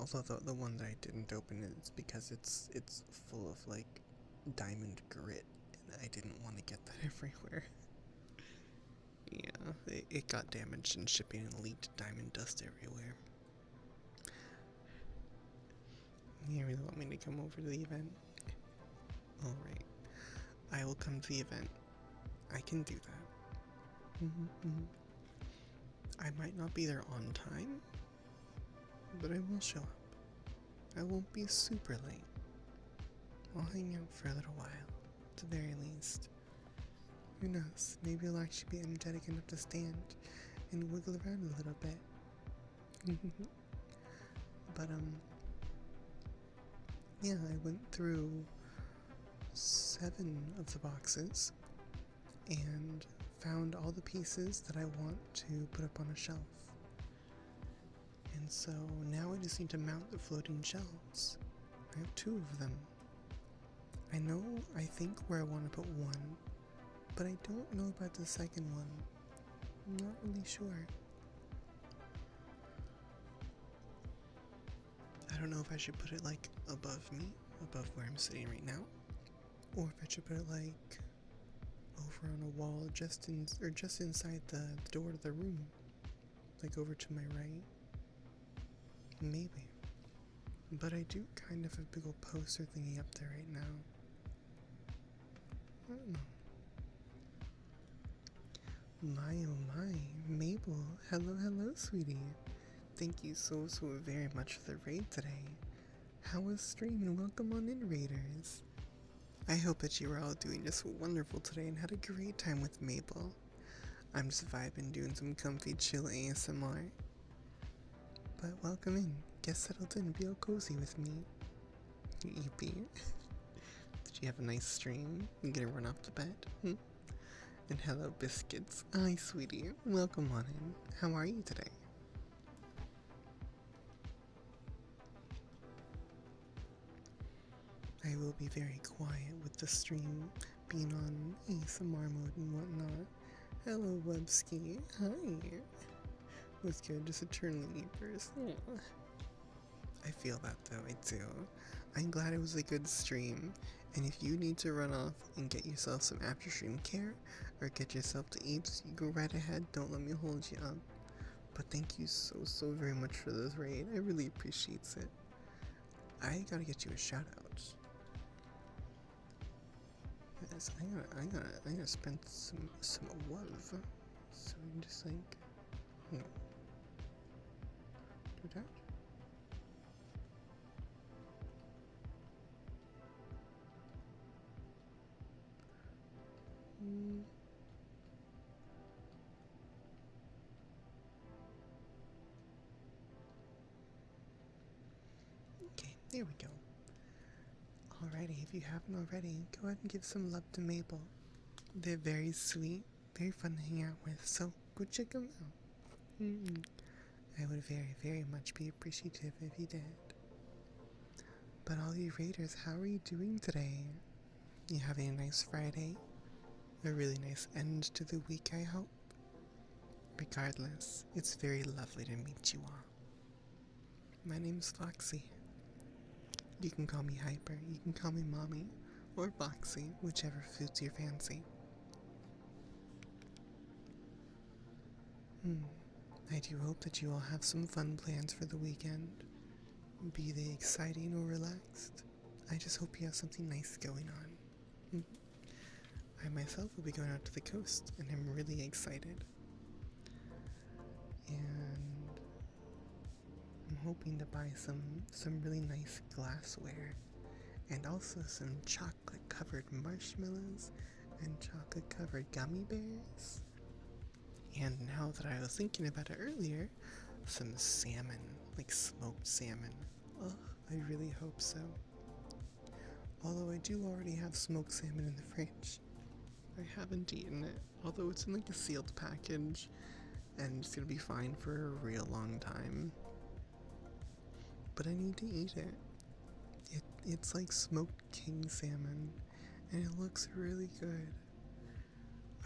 Although the one that I didn't open is because it's full of like diamond grit, and I didn't want to get that everywhere. Yeah, it got damaged in shipping and leaked diamond dust everywhere. You really want me to come over to the event? Alright, I will come to the event. I can do that. I might not be there on time, but I will show up. I won't be super late. I'll hang out for a little while, at the very least. Who knows, maybe I'll actually be energetic enough to stand and wiggle around a little bit. But, yeah, I went through 7 of the boxes and found all the pieces that I want to put up on a shelf. And so now I just need to mount the floating shelves. I have 2 of them. I think where I want to put one, but I don't know about the second one. I'm not really sure. I don't know if I should put it like above me, above where I'm sitting right now, or if I should put it like over on a wall just inside the door to the room, like over to my right. Maybe. But I do kind of have a big old poster thingy up there right now. I don't know. My oh my, Mabel, hello sweetie. Thank you so very much for the raid today. How was stream and welcome on in, raiders. I hope that you were all doing just wonderful today and had a great time with Mabel. I'm just vibing, doing some comfy chill ASMR. But welcome in, get settled in, be all cozy with me. You EP. Did you have a nice stream and get everyone off to bed? And hello biscuits. Hi sweetie, welcome on in. How are you today? I will be very quiet with the stream being on ASMR mode and whatnot. Hello Webski, hi. What's good, just eternally leapers. I feel that though, I do. I'm glad it was a good stream, and if you need to run off and get yourself some after stream care, or get yourself to eats, you go right ahead, don't let me hold you up. But thank you so very much for this raid, I really appreciate it. I gotta get you a shout out. Yes, I gotta spend some love. So I'm just like, do that. Okay, there we go. Alrighty, if you haven't already, go ahead and give some love to Mabel. They're very sweet, very fun to hang out with, so go check them out. I would very much be appreciative if you did. But all you raiders, how are you doing today? You having a nice Friday? A really nice end to the week, I hope? Regardless, it's very lovely to meet you all. My name's Foxxy. You can call me Hyper, you can call me Mommy, or Foxxy, whichever suits your fancy. I do hope that you all have some fun plans for the weekend, be they exciting or relaxed. I just hope you have something nice going on. I myself will be going out to the coast, and I'm really excited. And I'm hoping to buy some really nice glassware, and also some chocolate covered marshmallows and chocolate covered gummy bears. And now that I was thinking about it earlier, some salmon, like smoked salmon. Oh, I really hope so. Although I do already have smoked salmon in the fridge. I haven't eaten it, although it's in like a sealed package, and it's gonna be fine for a real long time. But I need to eat it. It's like smoked king salmon, and it looks really good.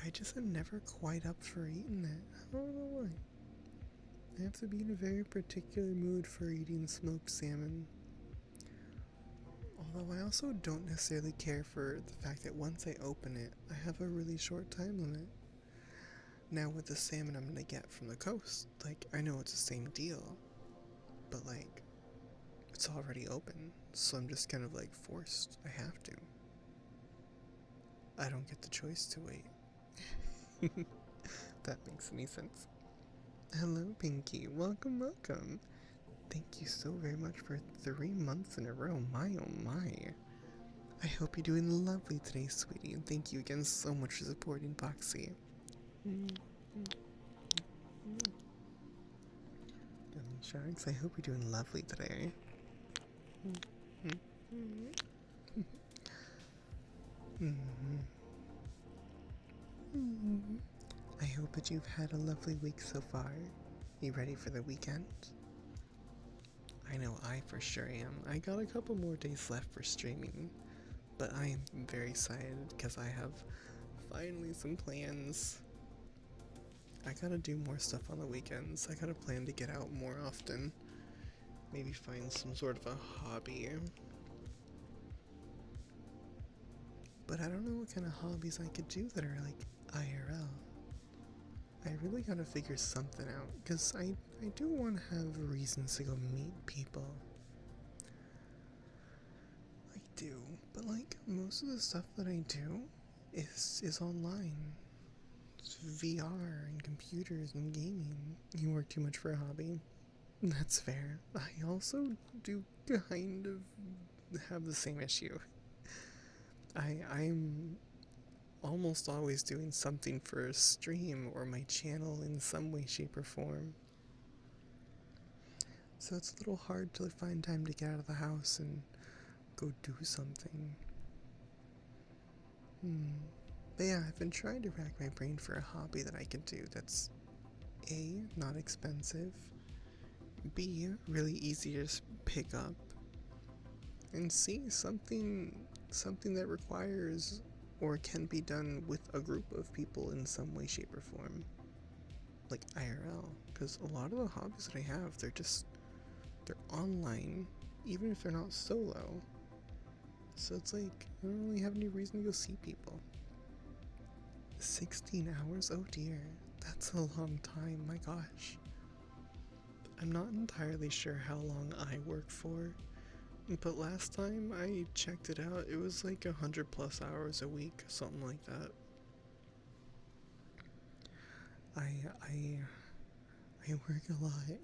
I just am never quite up for eating it. I don't know why. I have to be in a very particular mood for eating smoked salmon. Although I also don't necessarily care for the fact that once I open it, I have a really short time limit. Now with the salmon I'm gonna get from the coast, like, I know it's the same deal, but like, it's already open, so I'm just kind of like forced. I have to. I don't get the choice to wait. That makes any sense. Hello, Pinky. Welcome. Thank you so very much for 3 months in a row. My oh my. I hope you're doing lovely today, sweetie, and thank you again so much for supporting Foxxy. Gummy Sharks, I hope you're doing lovely today. I hope that you've had a lovely week so far. You ready for the weekend? I know I for sure am. I got a couple more days left for streaming, but I am very excited because I have finally some plans. I gotta do more stuff on the weekends. I gotta plan to get out more often. Maybe find some sort of a hobby. But I don't know what kind of hobbies I could do that are like IRL. I really gotta figure something out, because I do want to have reasons to go meet people. I do, but like most of the stuff that I do is online. It's VR and computers and gaming. You work too much for a hobby. That's fair. I also do kind of have the same issue. I'm almost always doing something for a stream or my channel in some way, shape, or form. So it's a little hard to find time to get out of the house and go do something. But yeah, I've been trying to rack my brain for a hobby that I could do that's A, not expensive, B, really easy to pick up, and C, something that requires or can be done with a group of people in some way, shape, or form. Like IRL. Because a lot of the hobbies that I have, they're online, even if they're not solo. So it's like, I don't really have any reason to go see people. 16 hours? Oh dear. That's a long time, my gosh. I'm not entirely sure how long I work for, but last time I checked it out, it was like 100 plus hours a week, something like that. I work a lot,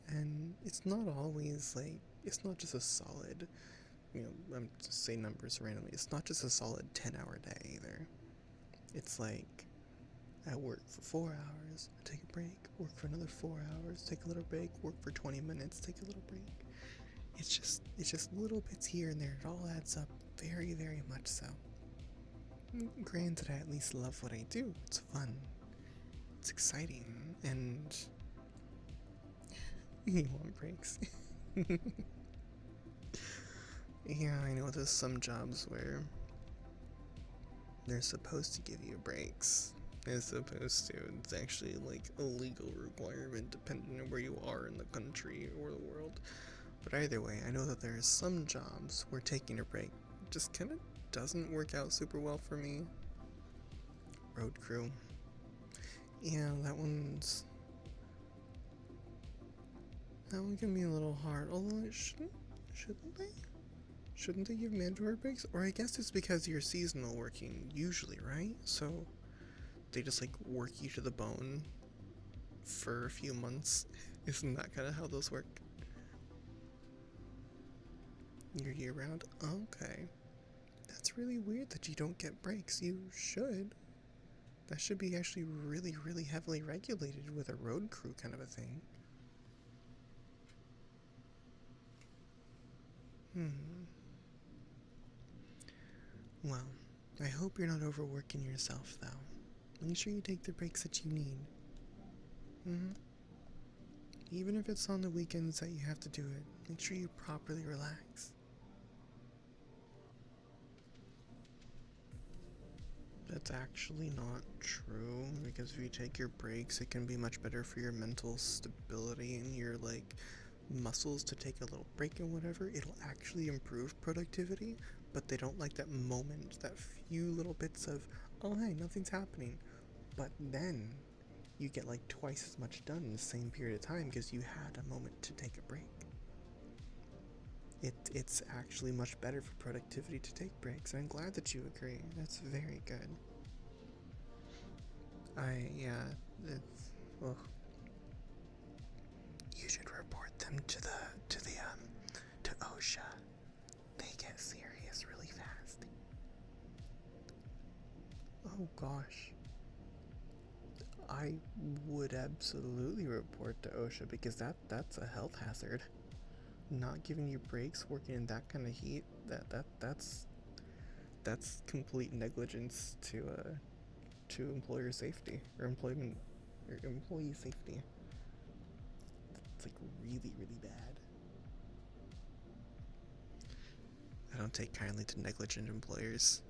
and it's not always like, it's not just a solid, I'm just saying numbers randomly, it's not just a solid 10-hour day either. It's like, I work for 4 hours, I take a break, work for another 4 hours, take a little break, work for 20 minutes, take a little break. It's just little bits here and there. It all adds up very, very much so. Granted, I at least love what I do. It's fun. It's exciting. And you want breaks. Yeah, I know there's some jobs where they're supposed to give you breaks. It's supposed to. It's actually like a legal requirement depending on where you are in the country or the world. But either way, I know that there are some jobs where taking a break just kind of doesn't work out super well for me. Road crew. Yeah, that one can be a little hard. Although it shouldn't they? Shouldn't they give mandatory breaks? Or I guess it's because you're seasonal working usually, right? So they just like work you to the bone for a few months. Isn't that kind of how those work? You're year round? Okay. That's really weird that you don't get breaks. You should. That should be actually really, really heavily regulated with a road crew kind of a thing. Well, I hope you're not overworking yourself, though. Make sure you take the breaks that you need. Even if it's on the weekends that you have to do it, make sure you properly relax. That's actually not true, because if you take your breaks, it can be much better for your mental stability and your muscles to take a little break and whatever. It'll actually improve productivity, but they don't like that moment, that few little bits of, oh hey, nothing's happening. But then you get like twice as much done in the same period of time because you had a moment to take a break. It's actually much better for productivity to take breaks, and I'm glad that you agree. That's very good. Ugh. You should report them to OSHA. They get serious really fast. Oh gosh. I would absolutely report to OSHA because that's a health hazard. Not giving you breaks, working in that kind of heat, that's complete negligence to employer safety or employment or employee safety. It's like really, really bad. I don't take kindly to negligent employers.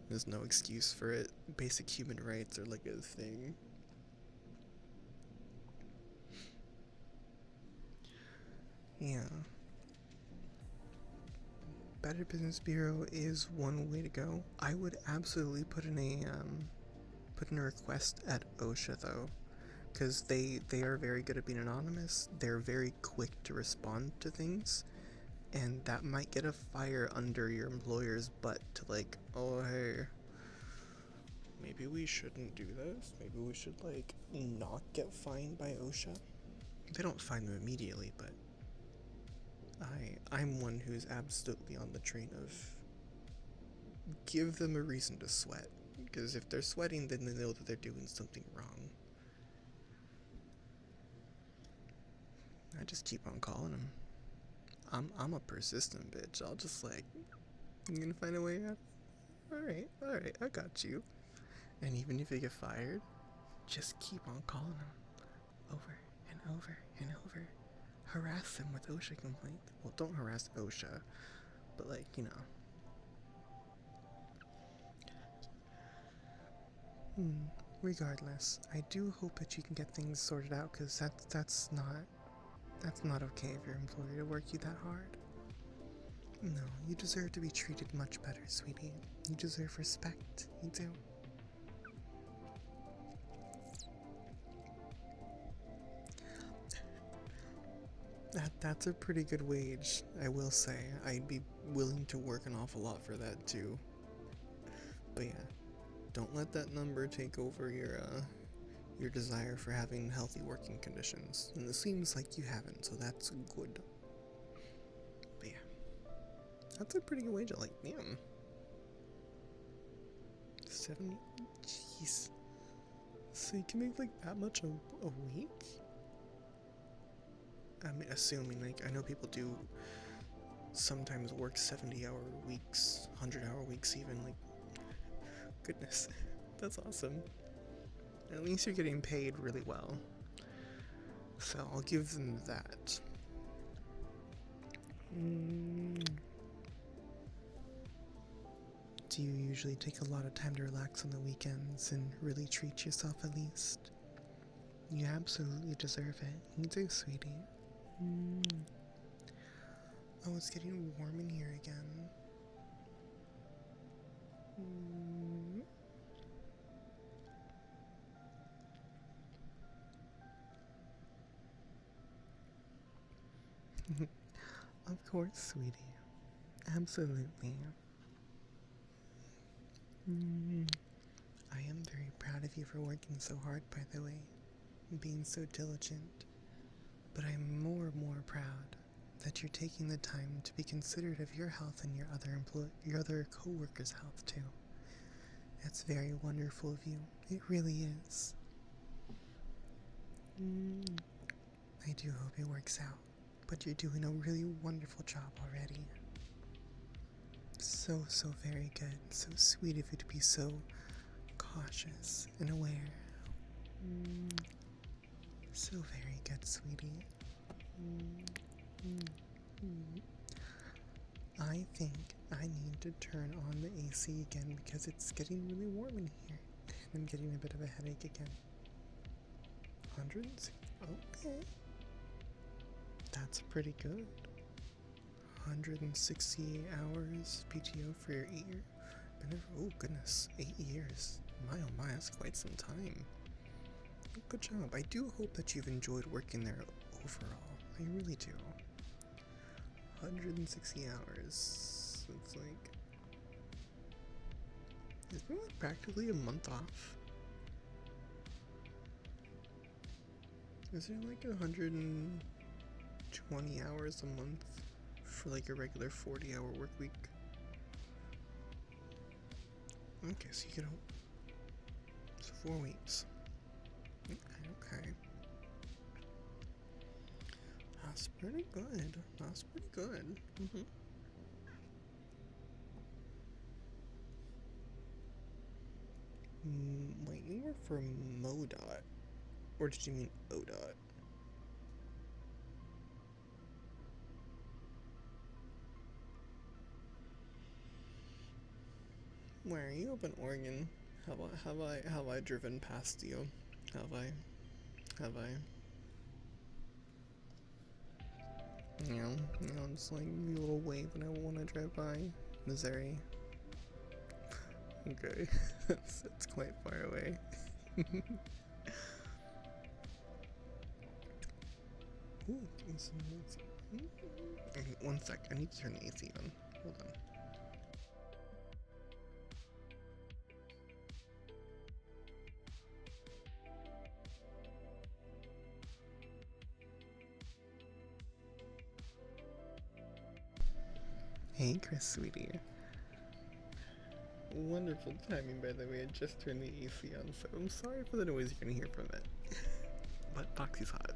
There's no excuse for it. Basic human rights are like a thing. Yeah. Better Business Bureau is one way to go. I would absolutely put in a request at OSHA though, because they are very good at being anonymous. They're very quick to respond to things, and that might get a fire under your employer's butt to like, oh hey, maybe we shouldn't do this. Maybe we should like not get fined by OSHA. They don't fine them immediately, but I'm one who's absolutely on the train of give them a reason to sweat, because if they're sweating, then they know that they're doing something wrong. I just keep on calling them. I'm a persistent bitch. I'll just like, you gonna find a way out? All right, I got you. And even if you get fired, just keep on calling them over and over and over. Harass them with OSHA complaint. Well, don't harass OSHA, but like, you know. Regardless, I do hope that you can get things sorted out, because that's not okay of your employer to work you that hard. No, you deserve to be treated much better, sweetie. You deserve respect. You do. That's a pretty good wage, I will say. I'd be willing to work an awful lot for that too. But yeah, don't let that number take over your desire for having healthy working conditions. And it seems like you haven't, so that's good. But yeah, that's a pretty good wage. I like, damn. 70? Jeez. So you can make like that much a week? I mean, assuming, like, I know people do sometimes work 70-hour weeks, 100-hour weeks even, like, goodness, that's awesome. At least you're getting paid really well. So I'll give them that. Do you usually take a lot of time to relax on the weekends and really treat yourself at least? You absolutely deserve it. You do, sweetie. Oh, it's getting warm in here again. Of course, sweetie. Absolutely. I am very proud of you for working so hard, by the way, and being so diligent. But I'm more and more proud that you're taking the time to be considerate of your health and your other co-workers' health too. That's very wonderful of you. It really is. I do hope it works out, but you're doing a really wonderful job already. So very good. So sweet of you to be so cautious and aware. So very good, sweetie. I think I need to turn on the AC again because it's getting really warm in here. I'm getting a bit of a headache again. Hundreds? Okay. That's pretty good. 168 hours PTO for your 8-year. Oh goodness, 8 years. My oh my, that's quite some time. Good job. I do hope that you've enjoyed working there overall. I really do. 160 hours. It's like, isn't that practically a month off? Is there like 120 hours a month for like a regular 40-hour work week? Okay, so you get so 4 weeks. Okay. That's pretty good. That's pretty good. Wait, you were for MoDOT. Or did you mean ODOT? Where are you up in Oregon? Have I driven past you? Have I? Have I? Just like a little wave when I want to drive by. Missouri. Okay, it's quite far away. Ooh, okay, one sec. I need to turn the AC on. Hold on. Hey, Chris, sweetie. Wonderful timing, by the way. I just turned the AC on, so I'm sorry for the noise you're gonna hear from it. But Foxxy's hot.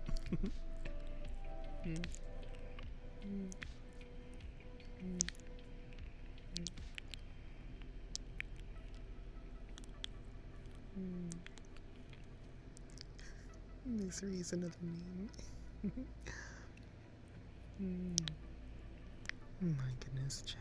Misery is another name. My goodness, chat.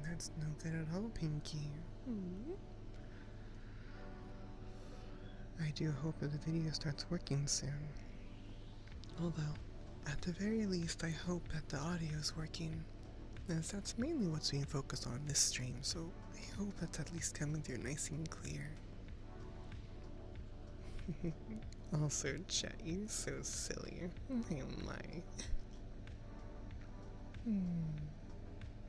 That's no good at all, Pinky. I do hope that the video starts working soon. Although, at the very least, I hope that the audio is working, as that's mainly what's being focused on this stream, so I hope that's at least coming through nice and clear. Also, chat, you're so silly. Oh my.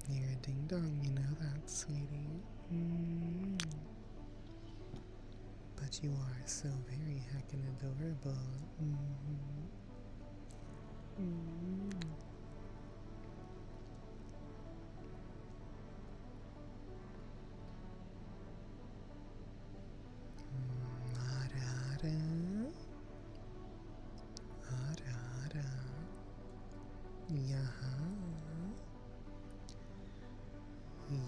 You're a ding dong, you know that, sweetie. But you are so very heckin' adorable. Arara. Arara. Yaha.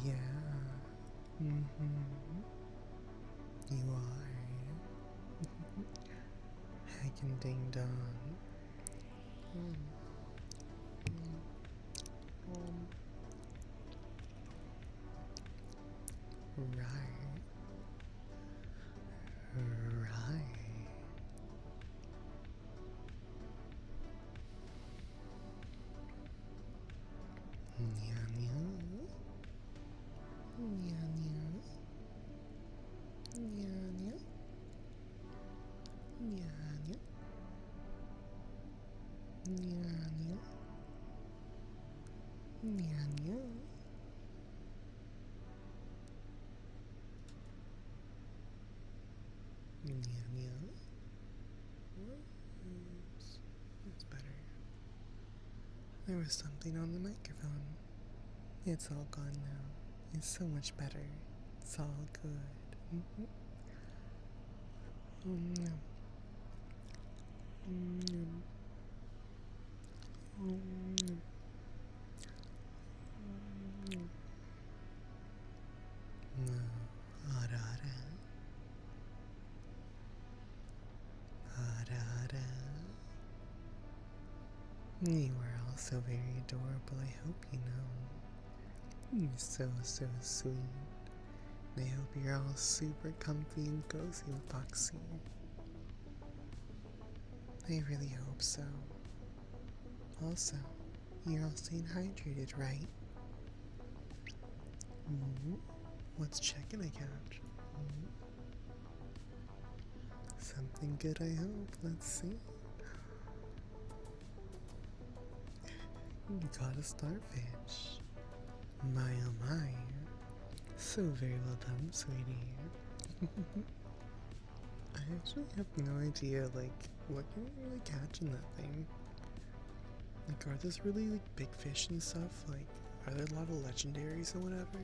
Yeah. You are. Heckin' ding dong. Right. Right. Meow meow. was something on the microphone. It's all gone now. It's so much better. It's all good. Mm-hmm. You are all so very adorable, I hope you know. You're so sweet. And I hope you're all super comfy and cozy with Foxxy. I really hope so. Also, you're all staying hydrated, right? What's checking I catch? Something good, I hope. Let's see. You caught a starfish. My oh my. So very well done, sweetie. I actually have no idea, like, what can you really catch in that thing? Like, are those really, like, big fish and stuff? Like, are there a lot of legendaries and whatever?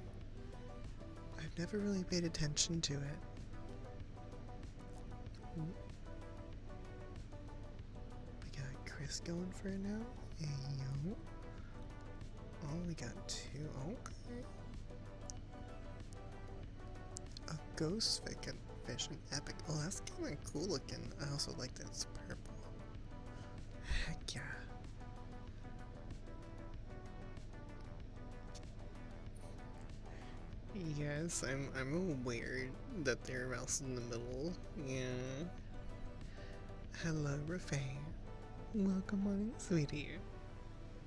I've never really paid attention to it. We got Chris going for it now. Hey, yo. Oh, we got two. Okay. A ghost fish and epic. Oh, that's kind of cool looking. I also like that it's purple. Heck yeah. Yes, I'm aware that there are mouse in the middle. Yeah. Hello, Rafay. Welcome on in, sweetie.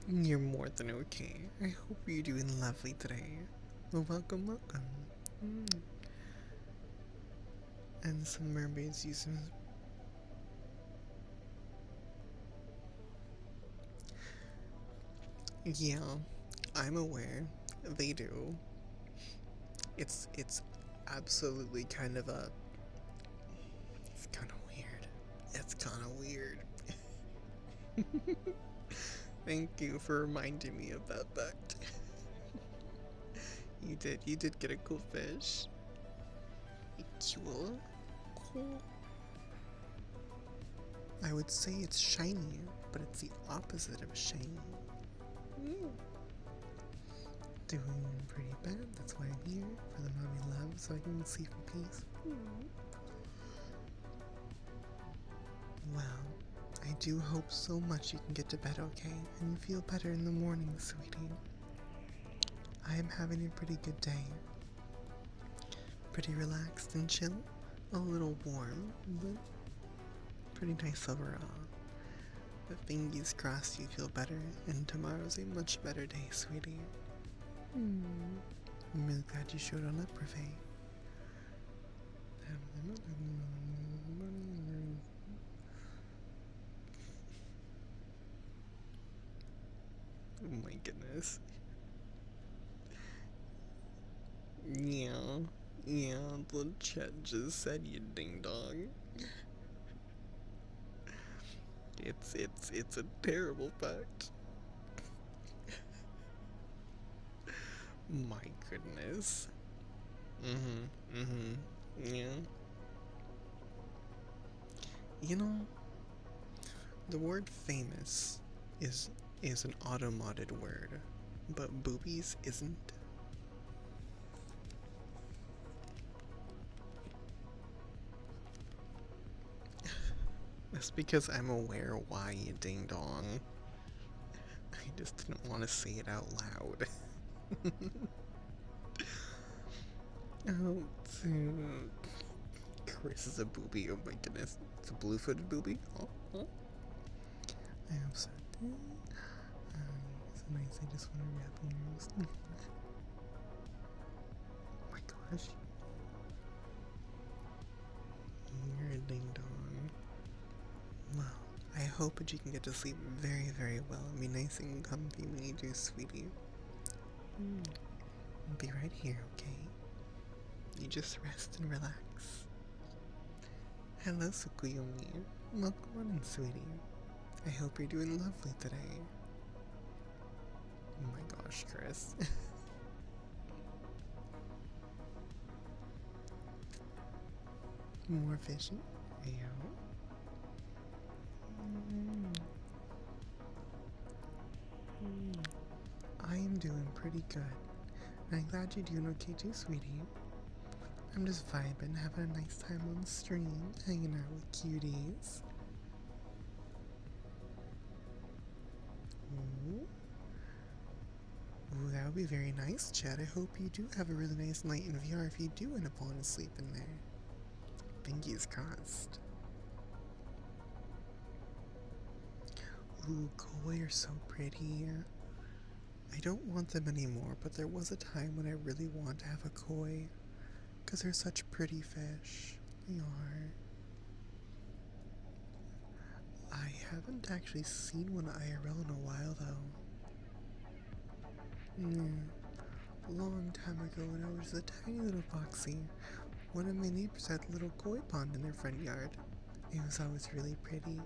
You're more than okay. I hope you're doing lovely today. Well, welcome. And some mermaids use them. Yeah, I'm aware. They do. It's absolutely kind of a. It's kind of weird. It's kind of weird. Thank you for reminding me of that fact. You did get a cool fish. Cool. I would say it's shiny, but it's the opposite of shiny. Doing pretty bad, that's why I'm here, for the mommy love, so I can sleep in peace. Well, I do hope so much you can get to bed okay, and you feel better in the morning, sweetie. I am having a pretty good day. Pretty relaxed and chill, a little warm, but pretty nice overall. But fingers crossed you feel better, and tomorrow's a much better day, sweetie. I'm really glad you showed on up, Rafay. Oh my goodness. Yeah, the chat just said you ding dong. It's a terrible fact. My goodness. Yeah. You know, the word famous is an auto-modded word, but boobies isn't. That's because I'm aware why you ding dong. I just didn't want to say it out loud. Oh, Chris is a booby. Oh my goodness. It's a blue-footed booby. Oh. I hope so. It's nice. I just want to wrap ears. Oh my gosh. You're a ding dong. Well, I hope that you can get to sleep very, very well and be nice and comfy when you do, sweetie. I'll be right here, okay? You just rest and relax. Hello, Sukuyomi. Welcome on in, sweetie. I hope you're doing lovely today. Oh my gosh, Chris. More fishing? Yeah. I am doing pretty good. And I'm glad you're doing okay too, sweetie. I'm just vibing, having a nice time on the stream, hanging out with cuties. Ooh. Ooh, that would be very nice, Chad. I hope you do have a really nice night in VR if you do end up falling asleep in there. Fingers crossed. Ooh, koi are so pretty. I don't want them anymore, but there was a time when I really wanted to have a koi. Because they're such pretty fish. They are. I haven't actually seen one IRL in a while, though. A long time ago when I was a tiny little Foxxy, one of my neighbors had a little koi pond in their front yard. It was always really pretty.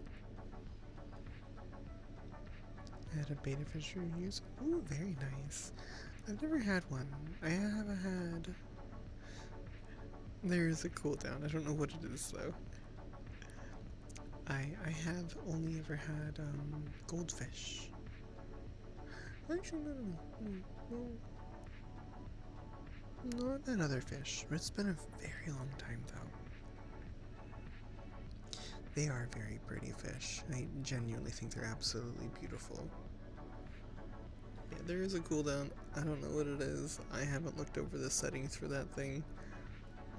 I had a beta fish reviews. Ooh, very nice. I've never had one. I have had... There is a cooldown. I don't know what it is, though. I have only ever had goldfish. Actually, no. Not that other fish. It's been a very long time, though. They are very pretty fish. I genuinely think they're absolutely beautiful. Yeah, there is a cooldown. I don't know what it is. I haven't looked over the settings for that thing.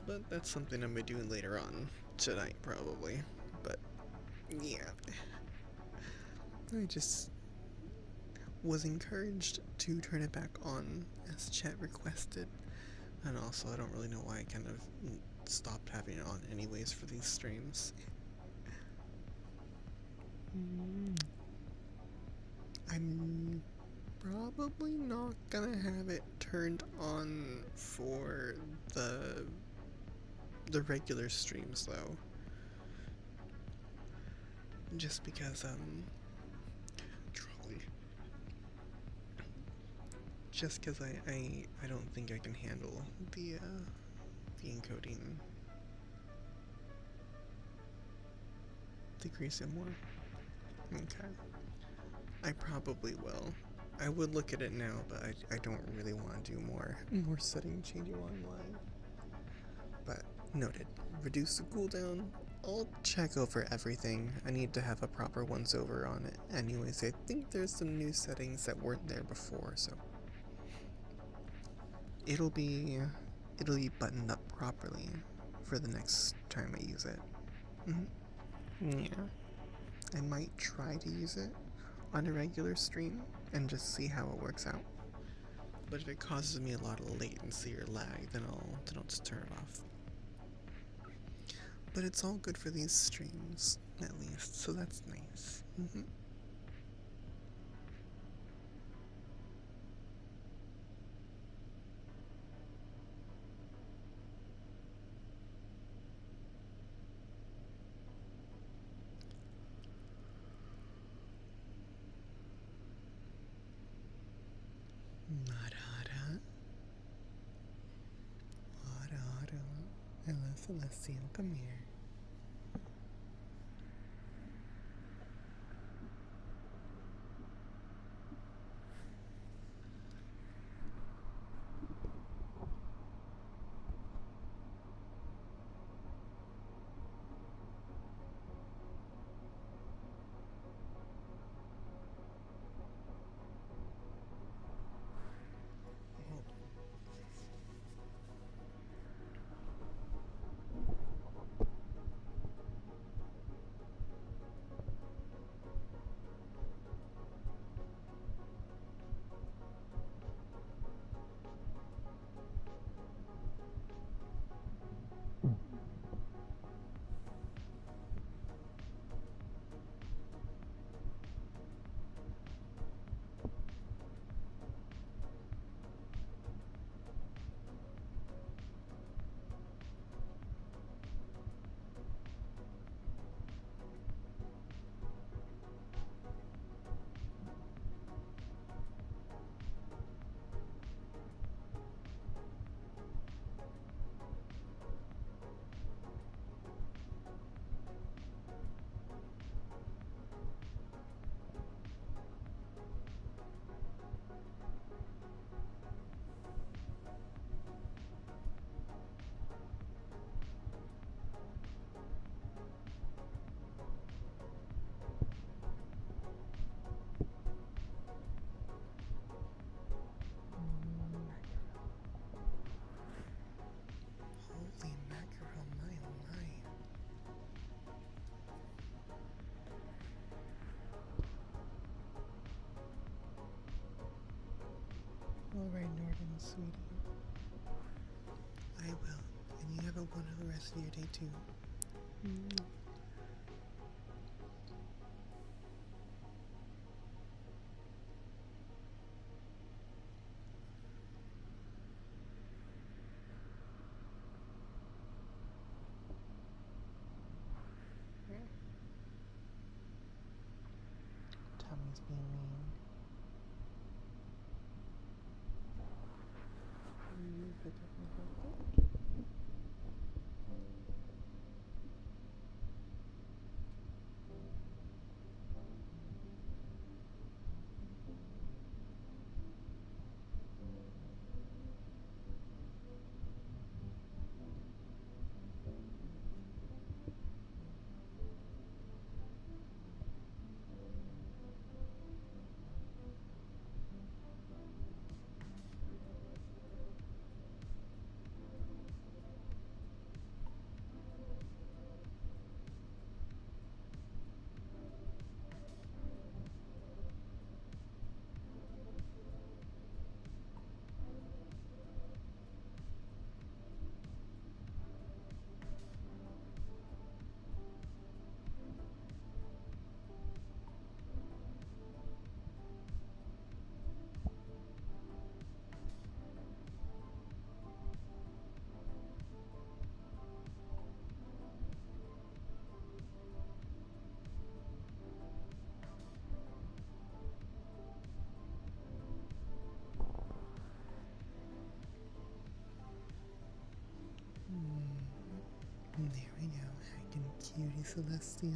But that's something I'm going to be doing later on. Tonight, probably. But, yeah. I just was encouraged to turn it back on as chat requested. And also, I don't really know why I kind of stopped having it on anyways for these streams. I'm probably not gonna have it turned on for the regular streams though. Just because trolley. Just because I don't think I can handle the encoding decrease it more. Okay. I probably will. I would look at it now, but I don't really want to do more setting changing while I'm live. But noted. Reduce the cooldown. I'll check over everything. I need to have a proper once over on it. Anyways, I think there's some new settings that weren't there before, so it'll be buttoned up properly for the next time I use it. Yeah. I might try to use it on a regular stream and just see how it works out. But if it causes me a lot of latency or lag, then I'll just turn it off. But it's all good for these streams, at least, so that's nice. Hello, Celestial, come here. sweetie. I will. And you have a wonderful rest of your day too. Tommy's being mean. You pick up my phone. There we go, hacking cutie Celestial.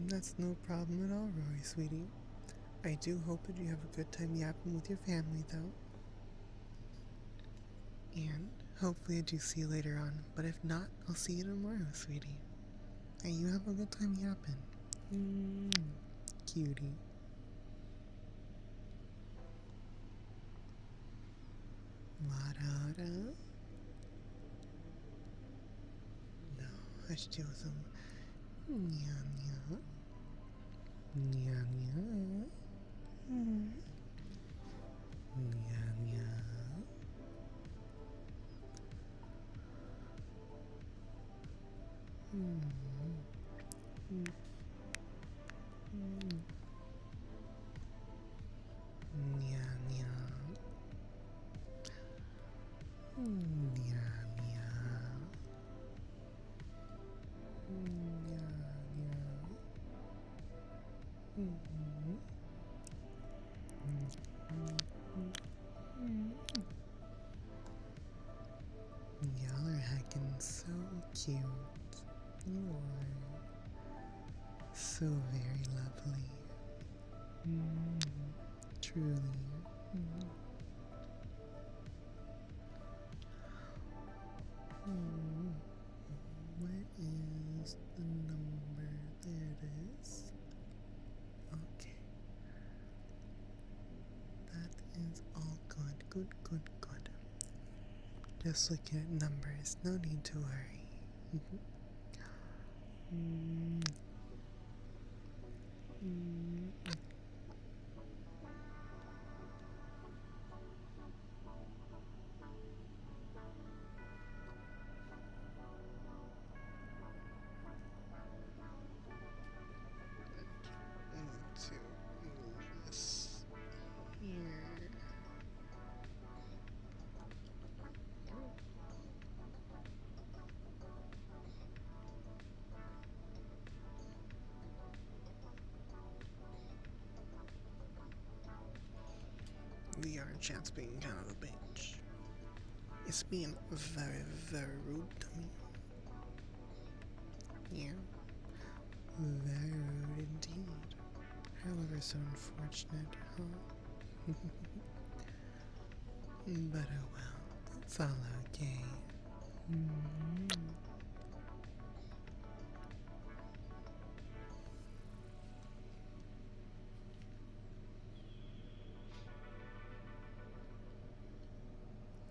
That's no problem at all, Rory, sweetie. I do hope that you have a good time yapping with your family, though. And hopefully I do see you later on, but if not, I'll see you tomorrow, sweetie. And you have a good time yapping. Cutie. La-da-da. No, I should do some nya-nya. Nya-nya. Nya-nya. Nya-nya. Nya-nya. Y'all are heckin' so cute. You are so very lovely. Truly. Where is the number? There it is. Okay. That is all good. Good, good, good. Just looking at numbers. No need to worry. To move this here. VRchat's being kind of a bitch. It's being very, very rude to me. Yeah. Very rude indeed. However, so unfortunate, huh? But oh well, it's all okay.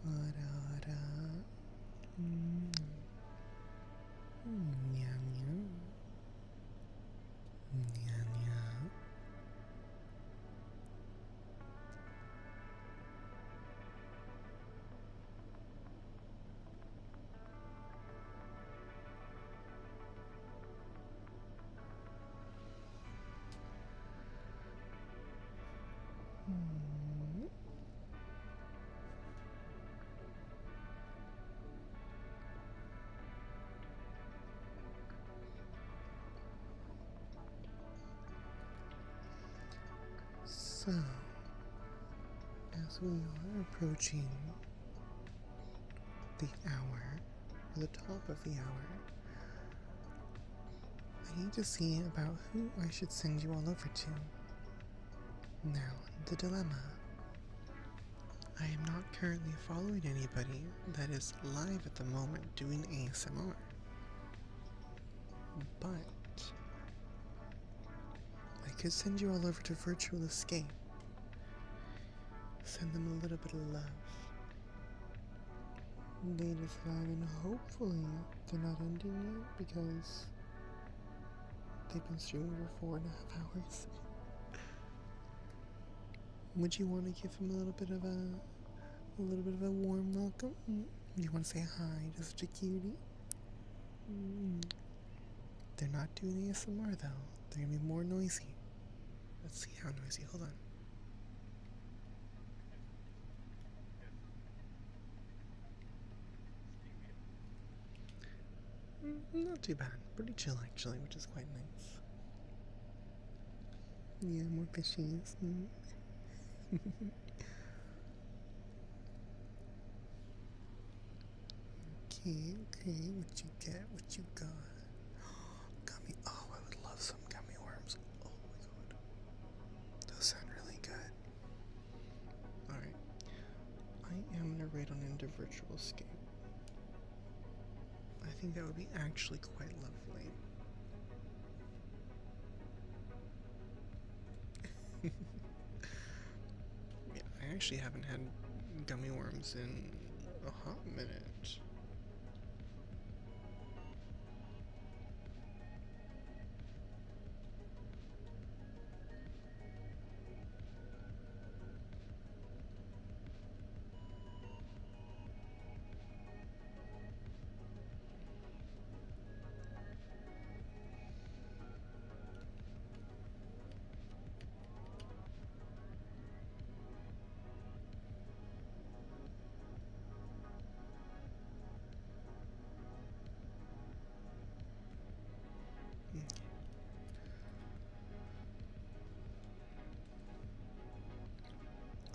Da-da-da. Meow meow. Meow meow. So, as we are approaching the hour, or the top of the hour, I need to see about who I should send you all over to. Now, the dilemma. I am not currently following anybody that is live at the moment doing ASMR. But I could send you all over to Virtual Escape. Send them a little bit of love. They decide, and hopefully they're not ending yet because they've been streaming for 4.5 hours. Would you want to give them a little bit of a warm welcome? You want to say hi to such a cutie? They're not doing ASMR though. They're gonna be more noisy. Let's see how noisy. Hold on. Not too bad. Pretty chill actually, which is quite nice. Yeah, more fishies. Okay, what you get? What you got? Gummy. Oh, I would love some gummy worms. Oh my god. Those sound really good. Alright. I am gonna raid on into Virtual Escape. I think that would be actually quite lovely. Yeah, I actually haven't had gummy worms in a hot minute.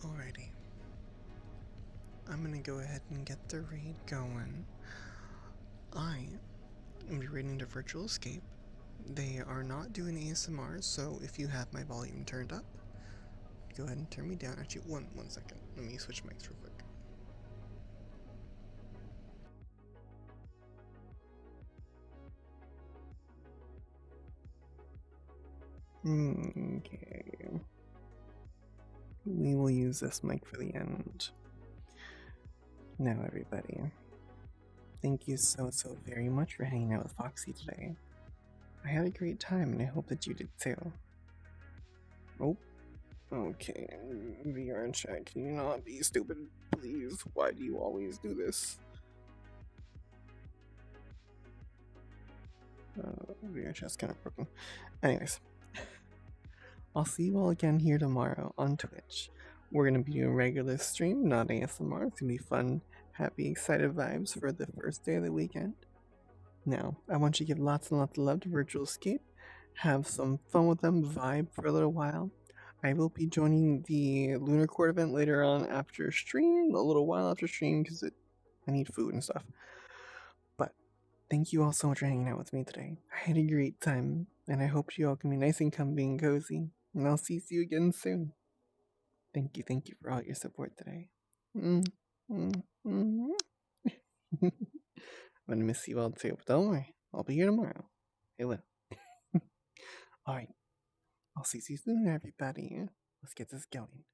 Alrighty. I'm gonna go ahead and get the raid going. I am raiding to Virtual Escape. They are not doing ASMR, so if you have my volume turned up, go ahead and turn me down. Actually, one second. Let me switch mics real quick. Okay. We will use this mic for the end. Now, everybody, thank you so very much for hanging out with Foxxy today. I had a great time, and I hope that you did too. Oh, okay. VRchat, can you not be stupid, please? Why do you always do this? VRchat's kind of broken. Anyways, I'll see you all again here tomorrow on Twitch. We're going to be doing regular stream, not ASMR. It's going to be fun, happy, excited vibes for the first day of the weekend. Now, I want you to give lots and lots of love to Virtual Escape. Have some fun with them, vibe for a little while. I will be joining the Lunar Court event later on after stream, a little while after stream, because I need food and stuff. But thank you all so much for hanging out with me today. I had a great time, and I hope you all can be nice and comfy and cozy. And I'll see you again soon. Thank you for all your support today. I'm gonna miss you all too, but don't worry, I'll be here tomorrow. I will. Alright, I'll see you soon, everybody. Let's get this going.